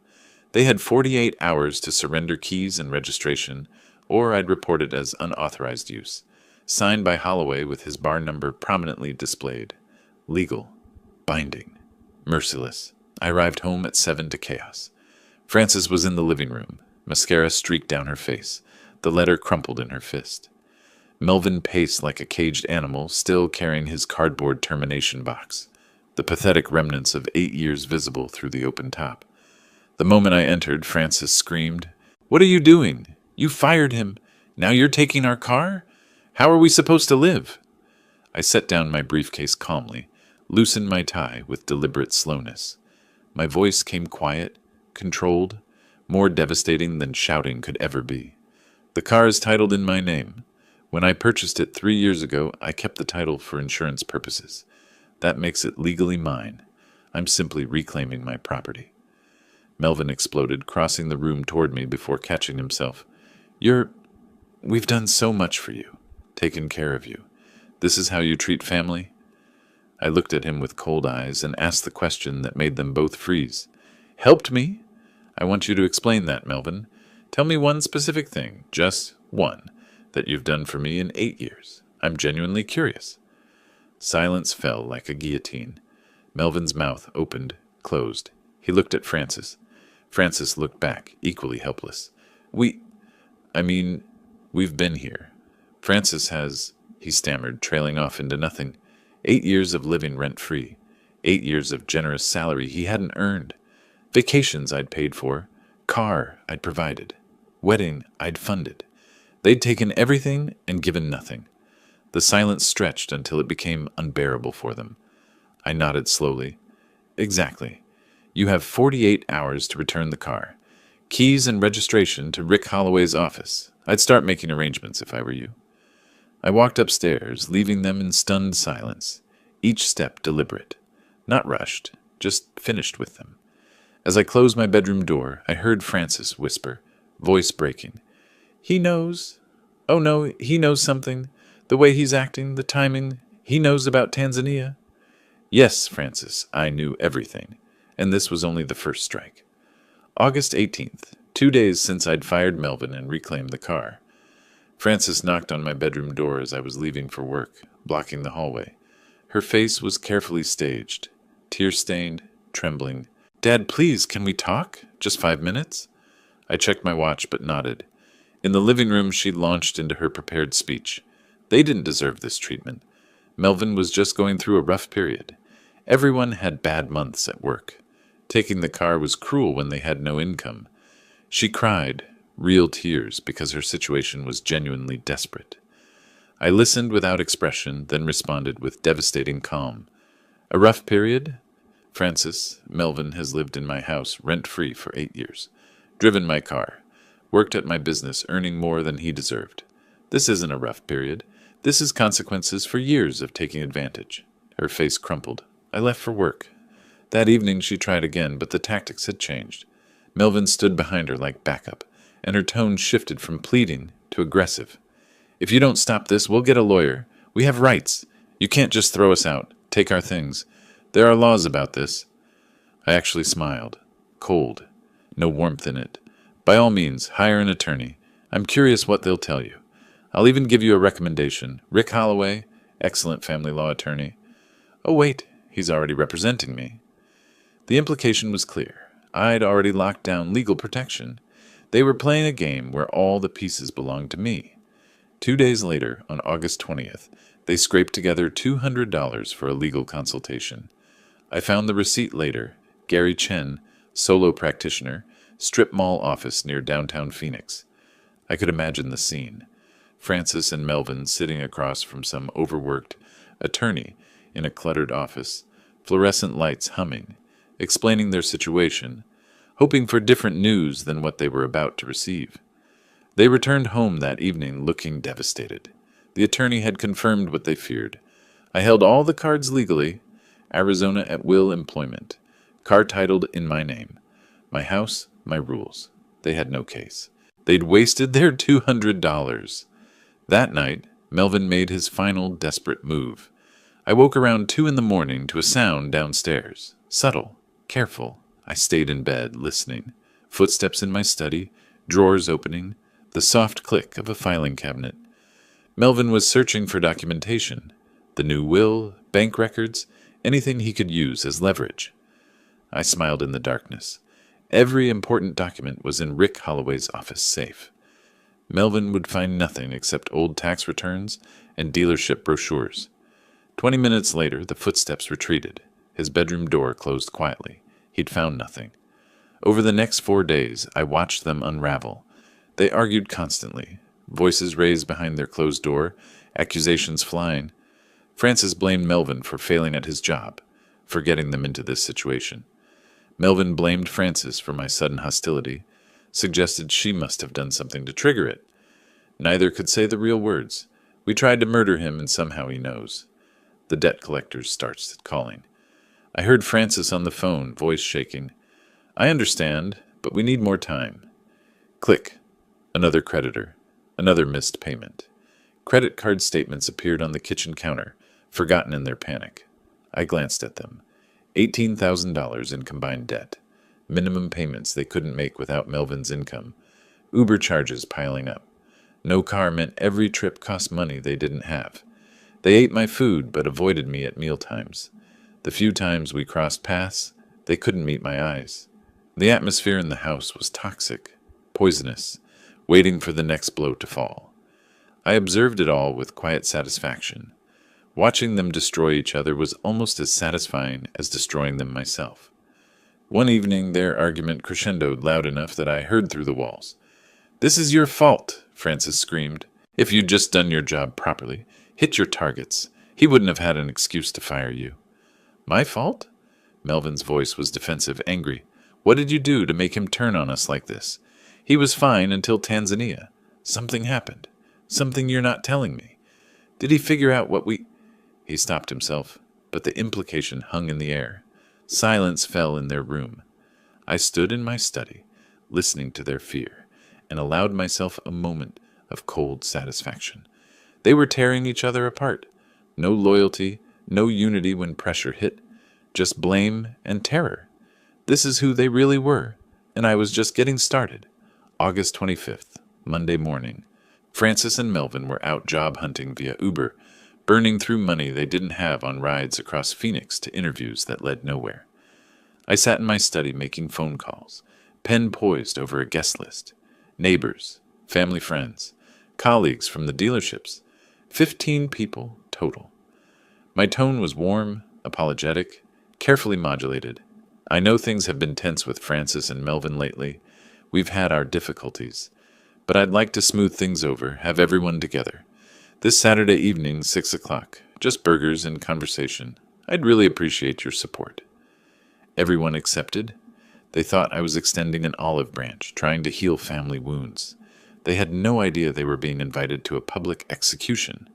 They had 48 hours to surrender keys and registration, or I'd report it as unauthorized use. Signed by Holloway with his bar number prominently displayed. Legal. Binding. Merciless. I arrived home at 7 to chaos. Frances was in the living room. Mascara streaked down her face. The letter crumpled in her fist. Melvin paced like a caged animal, still carrying his cardboard termination box, the pathetic remnants of 8 years visible through the open top. The moment I entered, Frances screamed, "What are you doing? You fired him. Now you're taking our car? How are we supposed to live?" I set down my briefcase calmly, loosened my tie with deliberate slowness. My voice came quiet, controlled, more devastating than shouting could ever be. The car is titled in my name. When I purchased it 3 years ago, I kept the title for insurance purposes. That makes it legally mine. I'm simply reclaiming my property. Melvin exploded, crossing the room toward me before catching himself. We've done so much for you, taken care of you. This is how you treat family?" I looked at him with cold eyes and asked the question that made them both freeze. "Helped me? I want you to explain that, Melvin. Tell me one specific thing, just one, that you've done for me in 8 years. I'm genuinely curious." Silence fell like a guillotine. Melvin's mouth opened, closed. He looked at Frances. Frances looked back, equally helpless. We've been here. Francis has," he stammered, trailing off into nothing. 8 years of living rent-free. 8 years of generous salary he hadn't earned. Vacations I'd paid for. Car I'd provided. Wedding I'd funded. They'd taken everything and given nothing. The silence stretched until it became unbearable for them. I nodded slowly. "Exactly. You have 48 hours to return the car. Keys and registration to Rick Holloway's office. I'd start making arrangements if I were you." I walked upstairs, leaving them in stunned silence, each step deliberate. Not rushed, just finished with them. As I closed my bedroom door, I heard Frances whisper, voice breaking. "He knows. Oh no, he knows something. The way he's acting, the timing. He knows about Tanzania." Yes, Frances, I knew everything. And this was only the first strike. August 18th, 2 days since I'd fired Melvin and reclaimed the car. Frances knocked on my bedroom door as I was leaving for work, blocking the hallway. Her face was carefully staged, tear-stained, trembling. "Dad, please, can we talk? Just 5 minutes?" I checked my watch but nodded. In the living room, she launched into her prepared speech. They didn't deserve this treatment. Melvin was just going through a rough period. Everyone had bad months at work. Taking the car was cruel when they had no income. She cried, real tears, because her situation was genuinely desperate. I listened without expression, then responded with devastating calm. "A rough period? Francis, Melvin has lived in my house rent-free for 8 years. Driven my car. Worked at my business, earning more than he deserved. This isn't a rough period. This is consequences for years of taking advantage." Her face crumpled. I left for work. That evening she tried again, but the tactics had changed. Melvin stood behind her like backup, and her tone shifted from pleading to aggressive. "If you don't stop this, we'll get a lawyer. We have rights. You can't just throw us out, take our things. There are laws about this." I actually smiled. Cold. no warmth in it. By all means, hire an attorney. I'm curious what they'll tell you. I'll even give you a recommendation. Rick Holloway, excellent family law attorney. Oh, wait, he's already representing me. The implication was clear. I'd already locked down legal protection. They were playing a game where all the pieces belonged to me. 2 days later, on August 20th, they scraped together $200 for a legal consultation. I found the receipt later. Gary Chen, solo practitioner, strip mall office near downtown Phoenix. I could imagine the scene. Francis and Melvin sitting across from some overworked attorney in a cluttered office, fluorescent lights humming, explaining their situation, hoping for different news than what they were about to receive. They returned home that evening looking devastated. The attorney had confirmed what they feared. I held all the cards legally, Arizona at will employment, car titled in my name, my house, my rules. They had no case. They'd wasted their $200. That night, Melvin made his final desperate move. I woke around 2 in the morning to a sound downstairs. Subtle, careful. I stayed in bed, listening. Footsteps in my study, drawers opening, the soft click of a filing cabinet. Melvin was searching for documentation. The new will, bank records, anything he could use as leverage. I smiled in the darkness. Every important document was in Rick Holloway's office safe. Melvin would find nothing except old tax returns and dealership brochures. 20 minutes later, the footsteps retreated. His bedroom door closed quietly. He'd found nothing. Over the next 4 days, I watched them unravel. They argued constantly, voices raised behind their closed door, accusations flying. Francis blamed Melvin for failing at his job, for getting them into this situation. Melvin blamed Francis for my sudden hostility, suggested she must have done something to trigger it. Neither could say the real words. We tried to murder him, and somehow he knows. The debt collector starts calling. I heard Francis on the phone, voice shaking. I understand, but we need more time. Click. Another creditor. Another missed payment. Credit card statements appeared on the kitchen counter, forgotten in their panic. I glanced at them. $18,000 in combined debt. Minimum payments they couldn't make without Melvin's income. Uber charges piling up. No car meant every trip cost money they didn't have. They ate my food but avoided me at mealtimes. The few times we crossed paths, they couldn't meet my eyes. The atmosphere in the house was toxic, poisonous, waiting for the next blow to fall. I observed it all with quiet satisfaction. Watching them destroy each other was almost as satisfying as destroying them myself. One evening, their argument crescendoed loud enough that I heard through the walls. "This is your fault," Francis screamed. "If you'd just done your job properly, hit your targets, he wouldn't have had an excuse to fire you." "My fault?" Melvin's voice was defensive, angry. "What did you do to make him turn on us like this? He was fine until Tanzania. Something happened. Something you're not telling me. Did he figure out what we—" He stopped himself, but the implication hung in the air. Silence fell in their room. I stood in my study, listening to their fear, and allowed myself a moment of cold satisfaction. They were tearing each other apart. No loyalty, no unity when pressure hit, just blame and terror. This is who they really were, and I was just getting started. August 25th, Monday morning. Francis and Melvin were out job hunting via Uber, burning through money they didn't have on rides across Phoenix to interviews that led nowhere. I sat in my study making phone calls, pen poised over a guest list. Neighbors, family friends, colleagues from the dealerships. 15 people total. My tone was warm, apologetic, carefully modulated. I know things have been tense with Francis and Melvin lately. We've had our difficulties. But I'd like to smooth things over, have everyone together. This Saturday evening, 6 o'clock, just burgers and conversation. I'd really appreciate your support. Everyone accepted. They thought I was extending an olive branch, trying to heal family wounds. They had no idea they were being invited to a public execution.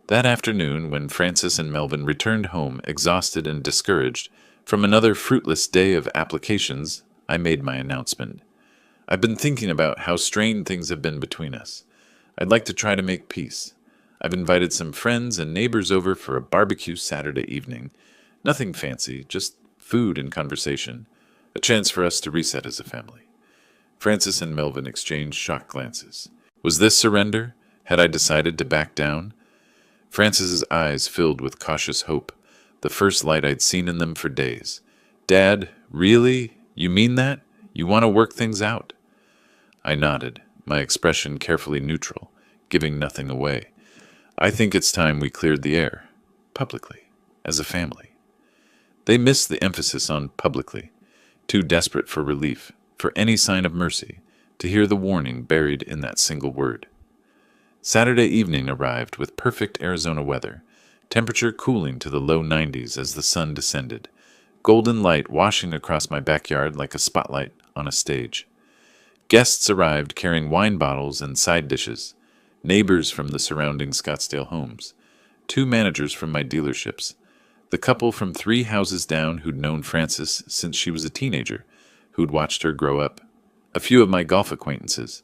That afternoon, when Francis and Melvin returned home exhausted and discouraged from another fruitless day of applications, I made my announcement. I've been thinking about how strained things have been between us. I'd like to try to make peace. I've invited some friends and neighbors over for a barbecue Saturday evening. Nothing fancy, just food and conversation. A chance for us to reset as a family. Francis and Melvin exchanged shocked glances. Was this surrender? Had I decided to back down? Francis's eyes filled with cautious hope, the first light I'd seen in them for days. Dad, really? You mean that? You want to work things out? I nodded, my expression carefully neutral, giving nothing away. I think it's time we cleared the air. Publicly. As a family. They missed the emphasis on publicly, too desperate for relief, for any sign of mercy, to hear the warning buried in that single word. Saturday evening arrived with perfect Arizona weather, temperature cooling to the low 90s as the sun descended, golden light washing across my backyard like a spotlight on a stage. Guests arrived carrying wine bottles and side dishes, neighbors from the surrounding Scottsdale homes, 2 managers from my dealerships, the couple from 3 houses down who'd known Frances since she was a teenager, who'd watched her grow up, a few of my golf acquaintances,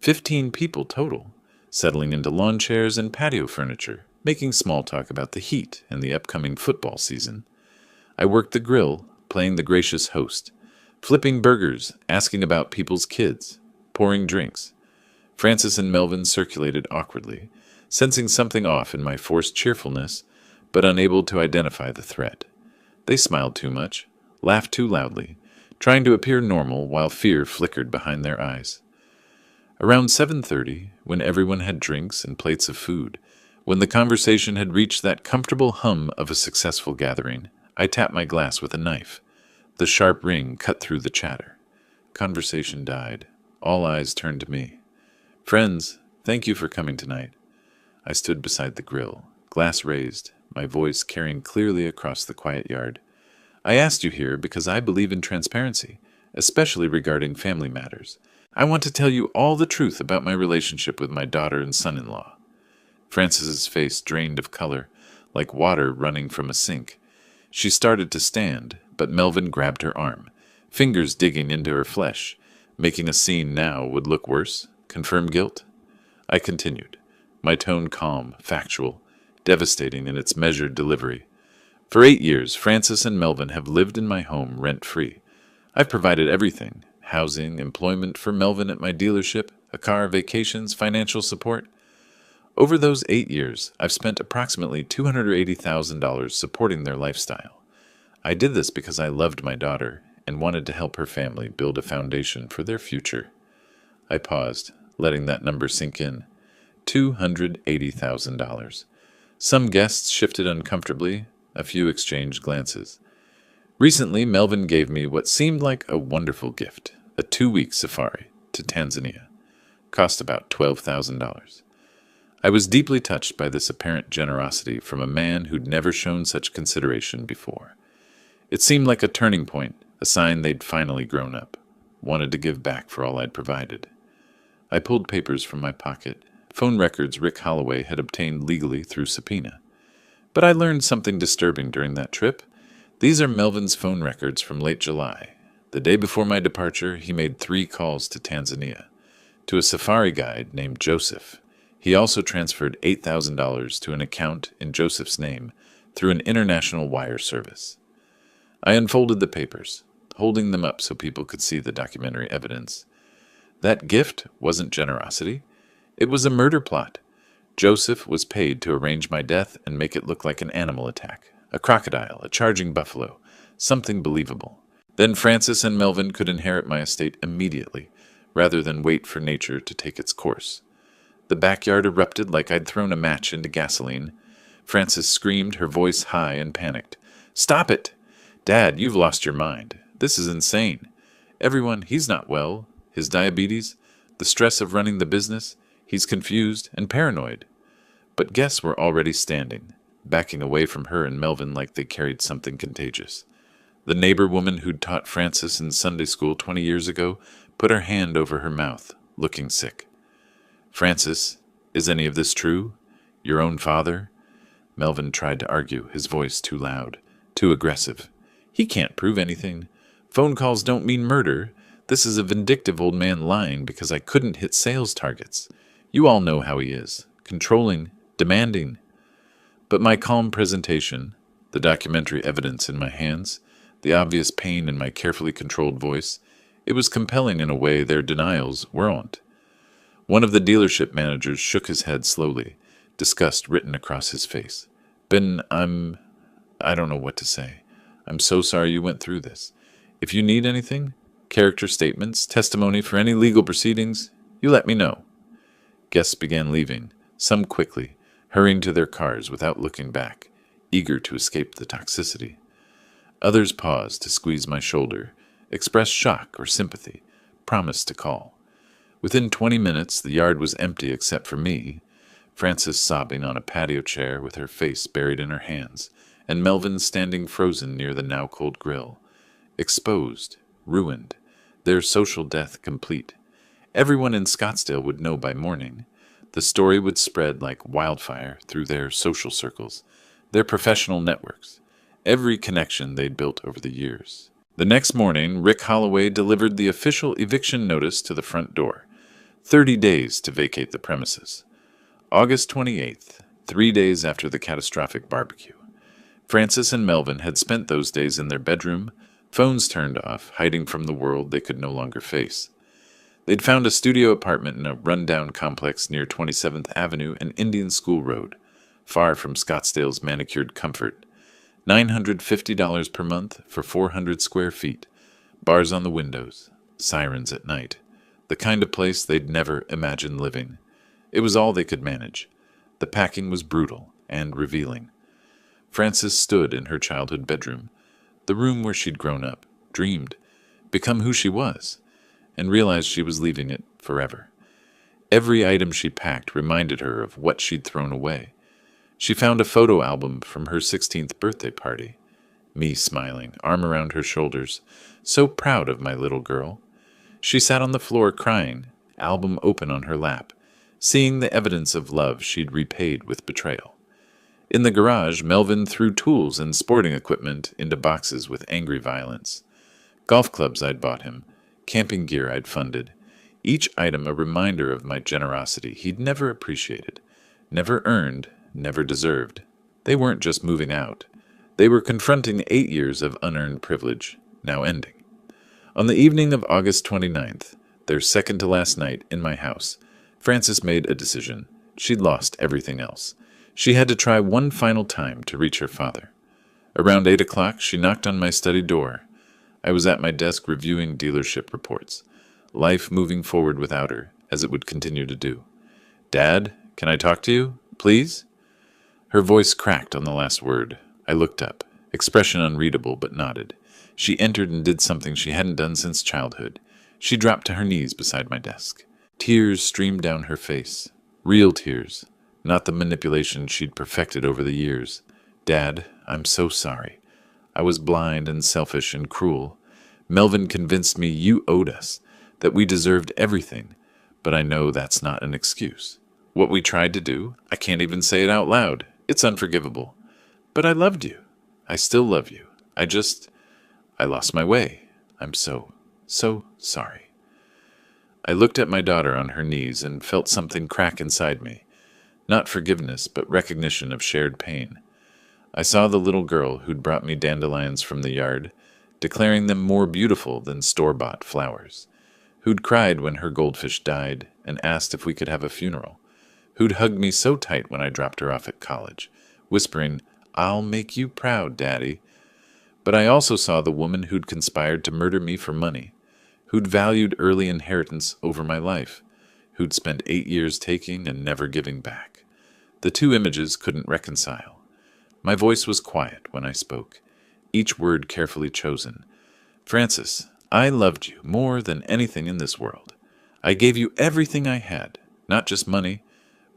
15 people total, settling into lawn chairs and patio furniture, making small talk about the heat and the upcoming football season. I worked the grill, playing the gracious host, flipping burgers, asking about people's kids, pouring drinks. Francis and Melvin circulated awkwardly, sensing something off in my forced cheerfulness, but unable to identify the threat. They smiled too much, laughed too loudly, trying to appear normal while fear flickered behind their eyes. Around 7:30, when everyone had drinks and plates of food, when the conversation had reached that comfortable hum of a successful gathering, I tapped my glass with a knife. The sharp ring cut through the chatter. Conversation died. All eyes turned to me. Friends, thank you for coming tonight. I stood beside the grill, glass raised, my voice carrying clearly across the quiet yard. I asked you here because I believe in transparency, especially regarding family matters. I want to tell you all the truth about my relationship with my daughter and son-in-law. Frances's face drained of color, like water running from a sink. She started to stand, but Melvin grabbed her arm, fingers digging into her flesh, making a scene now would look worse, confirm guilt. I continued, my tone calm, factual, devastating in its measured delivery. For 8 years, Francis and Melvin have lived in my home rent-free. I've provided everything, housing, employment for Melvin at my dealership, a car, vacations, financial support. Over those 8 years, I've spent approximately $280,000 supporting their lifestyle. I did this because I loved my daughter and wanted to help her family build a foundation for their future. I paused, letting that number sink in. $280,000. Some guests shifted uncomfortably, a few exchanged glances. Recently, Melvin gave me what seemed like a wonderful gift, a 2-week safari to Tanzania. Cost about $12,000. I was deeply touched by this apparent generosity from a man who'd never shown such consideration before. It seemed like a turning point, a sign they'd finally grown up, wanted to give back for all I'd provided. I pulled papers from my pocket, phone records Rick Holloway had obtained legally through subpoena. But I learned something disturbing during that trip. These are Melvin's phone records from late July. The day before my departure, he made 3 calls to Tanzania, to a safari guide named Joseph. He also transferred $8,000 to an account in Joseph's name through an international wire service. I unfolded the papers, holding them up so people could see the documentary evidence. That gift wasn't generosity. It was a murder plot. Joseph was paid to arrange my death and make it look like an animal attack, a crocodile, a charging buffalo, something believable. Then Francis and Melvin could inherit my estate immediately, rather than wait for nature to take its course. The backyard erupted like I'd thrown a match into gasoline. Francis screamed, her voice high and panicked. "Stop it! Dad, you've lost your mind. This is insane. Everyone, he's not well. His diabetes, the stress of running the business, he's confused and paranoid." But guests were already standing, backing away from her and Melvin like they carried something contagious. The neighbor woman who'd taught Francis in Sunday school 20 years ago put her hand over her mouth, looking sick. "Francis, is any of this true? Your own father?" Melvin tried to argue, his voice too loud, too aggressive. "He can't prove anything. Phone calls don't mean murder. This is a vindictive old man lying because I couldn't hit sales targets. You all know how he is. Controlling, demanding." But my calm presentation, the documentary evidence in my hands, the obvious pain in my carefully controlled voice, It was compelling in a way their denials weren't. One of the dealership managers shook his head slowly, disgust written across his face. Ben, I don't know what to say. I'm so sorry you went through this. If you need anything, character statements, testimony for any legal proceedings, you let me know. Guests began leaving, some quickly, hurrying to their cars without looking back, eager to escape the toxicity. Others paused to squeeze my shoulder, express shock or sympathy, promised to call. Within 20 minutes, the yard was empty except for me, Frances sobbing on a patio chair with her face buried in her hands, and Melvin standing frozen near the now-cold grill. Exposed, ruined, their social death complete. Everyone in Scottsdale would know by morning. The story would spread like wildfire through their social circles, their professional networks, every connection they'd built over the years. The next morning, Rick Holloway delivered the official eviction notice to the front door. 30 days to vacate the premises. August 28th, 3 days after the catastrophic barbecue. Frances and Melvin had spent those days in their bedroom, phones turned off, hiding from the world they could no longer face. They'd found a studio apartment in a rundown complex near 27th Avenue and Indian School Road, far from Scottsdale's manicured comfort. $950 per month for 400 square feet, bars on the windows, sirens at night. The kind of place they'd never imagined living. It was all they could manage. The packing was brutal and revealing. Frances stood in her childhood bedroom, the room where she'd grown up, dreamed, become who she was, and realized she was leaving it forever. Every item she packed reminded her of what she'd thrown away. She found a photo album from her 16th birthday party. Me smiling, arm around her shoulders, so proud of my little girl. She sat on the floor crying, album open on her lap, seeing the evidence of love she'd repaid with betrayal. In the garage, Melvin threw tools and sporting equipment into boxes with angry violence. Golf clubs I'd bought him, camping gear I'd funded, each item a reminder of my generosity he'd never appreciated, never earned, never deserved. They weren't just moving out. They were confronting 8 years of unearned privilege, now ending. On the evening of August 29th, their second-to-last night in my house, Frances made a decision. She'd lost everything else. She had to try one final time to reach her father. Around 8 o'clock, she knocked on my study door. I was at my desk reviewing dealership reports. Life moving forward without her, as it would continue to do. "Dad, can I talk to you, please?" Her voice cracked on the last word. I looked up, expression unreadable, but nodded. She entered and did something she hadn't done since childhood. She dropped to her knees beside my desk. Tears streamed down her face. Real tears, not the manipulation she'd perfected over the years. "Dad, I'm so sorry. I was blind and selfish and cruel. Melvin convinced me you owed us, that we deserved everything, but I know that's not an excuse. What we tried to do, I can't even say it out loud. It's unforgivable. But I loved you. I still love you. I lost my way. I'm so sorry." I looked at my daughter on her knees and felt something crack inside me. Not forgiveness, but recognition of shared pain. I saw the little girl who'd brought me dandelions from the yard, declaring them more beautiful than store-bought flowers, who'd cried when her goldfish died and asked if we could have a funeral, who'd hugged me so tight when I dropped her off at college, whispering, "I'll make you proud, Daddy." But I also saw the woman who'd conspired to murder me for money, who'd valued early inheritance over my life, who'd spent 8 years taking and never giving back. The two images couldn't reconcile. My voice was quiet when I spoke, each word carefully chosen. "Frances, I loved you more than anything in this world. I gave you everything I had, not just money,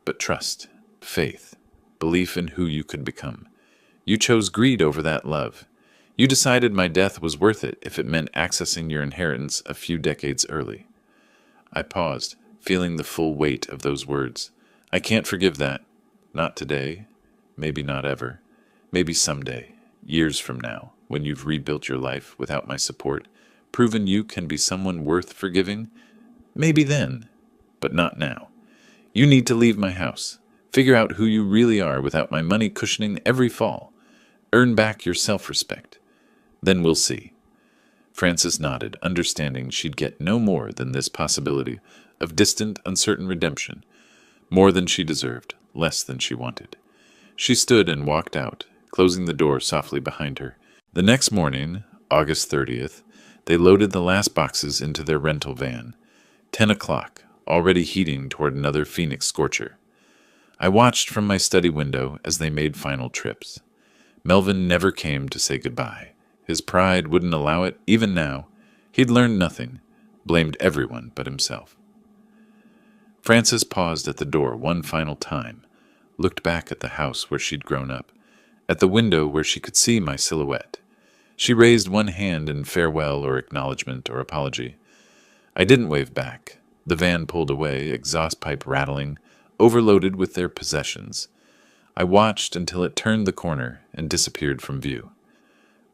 but trust, faith, belief in who you could become. You chose greed over that love. You decided my death was worth it if it meant accessing your inheritance a few decades early." I paused, feeling the full weight of those words. I can't forgive that. Not today. Maybe not ever. Maybe someday, years from now, when you've rebuilt your life without my support, proven you can be someone worth forgiving. Maybe then, but not now. You need to leave my house. Figure out who you really are without my money cushioning every fall. Earn back your self-respect. Then we'll see. Frances nodded, understanding she'd get no more than this possibility of distant, uncertain redemption, more than she deserved, less than she wanted. She stood and walked out, closing the door softly behind her. The next morning, August 30th, they loaded the last boxes into their rental van. 10 o'clock, already heating toward another Phoenix scorcher. I watched from my study window as they made final trips. Melvin never came to say goodbye. His pride wouldn't allow it, even now. He'd learned nothing, blamed everyone but himself. Frances paused at the door one final time, looked back at the house where she'd grown up, at the window where she could see my silhouette. She raised one hand in farewell or acknowledgement or apology. I didn't wave back. The van pulled away, exhaust pipe rattling, overloaded with their possessions. I watched until it turned the corner and disappeared from view.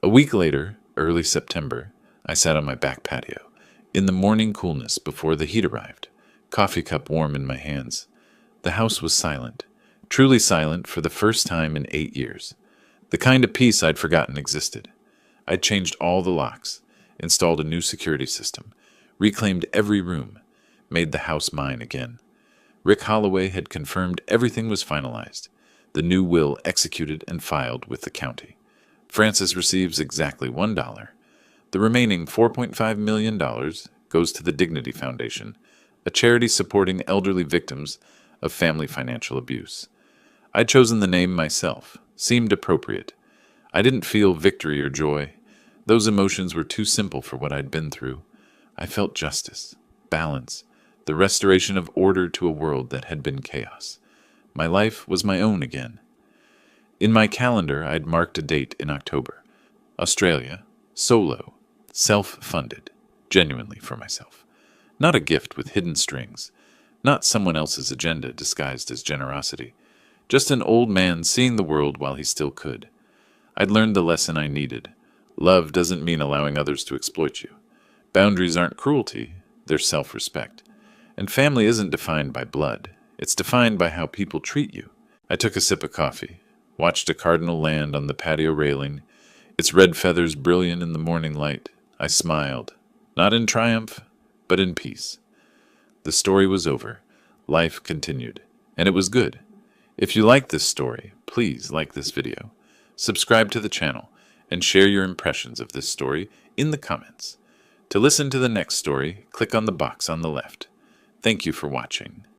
A week later, early September, I sat on my back patio, in the morning coolness before the heat arrived, coffee cup warm in my hands. The house was silent, truly silent for the first time in 8 years. The kind of peace I'd forgotten existed. I'd changed all the locks, installed a new security system, reclaimed every room, made the house mine again. Rick Holloway had confirmed everything was finalized, the new will executed and filed with the county. Frances receives exactly $1. The remaining $4.5 million goes to the Dignity Foundation, a charity supporting elderly victims of family financial abuse. I'd chosen the name myself, seemed appropriate. I didn't feel victory or joy. Those emotions were too simple for what I'd been through. I felt justice, balance, the restoration of order to a world that had been chaos. My life was my own again. In my calendar, I'd marked a date in October. Australia, solo, self-funded, genuinely for myself. Not a gift with hidden strings, not someone else's agenda disguised as generosity. Just an old man seeing the world while he still could. I'd learned the lesson I needed. Love doesn't mean allowing others to exploit you. Boundaries aren't cruelty, they're self-respect. And family isn't defined by blood. It's defined by how people treat you. I took a sip of coffee, watched a cardinal land on the patio railing, its red feathers brilliant in the morning light. I smiled, not in triumph, but in peace. The story was over. Life continued. And it was good. If you like this story, please like this video, subscribe to the channel, and share your impressions of this story in the comments. To listen to the next story, click on the box on the left. Thank you for watching.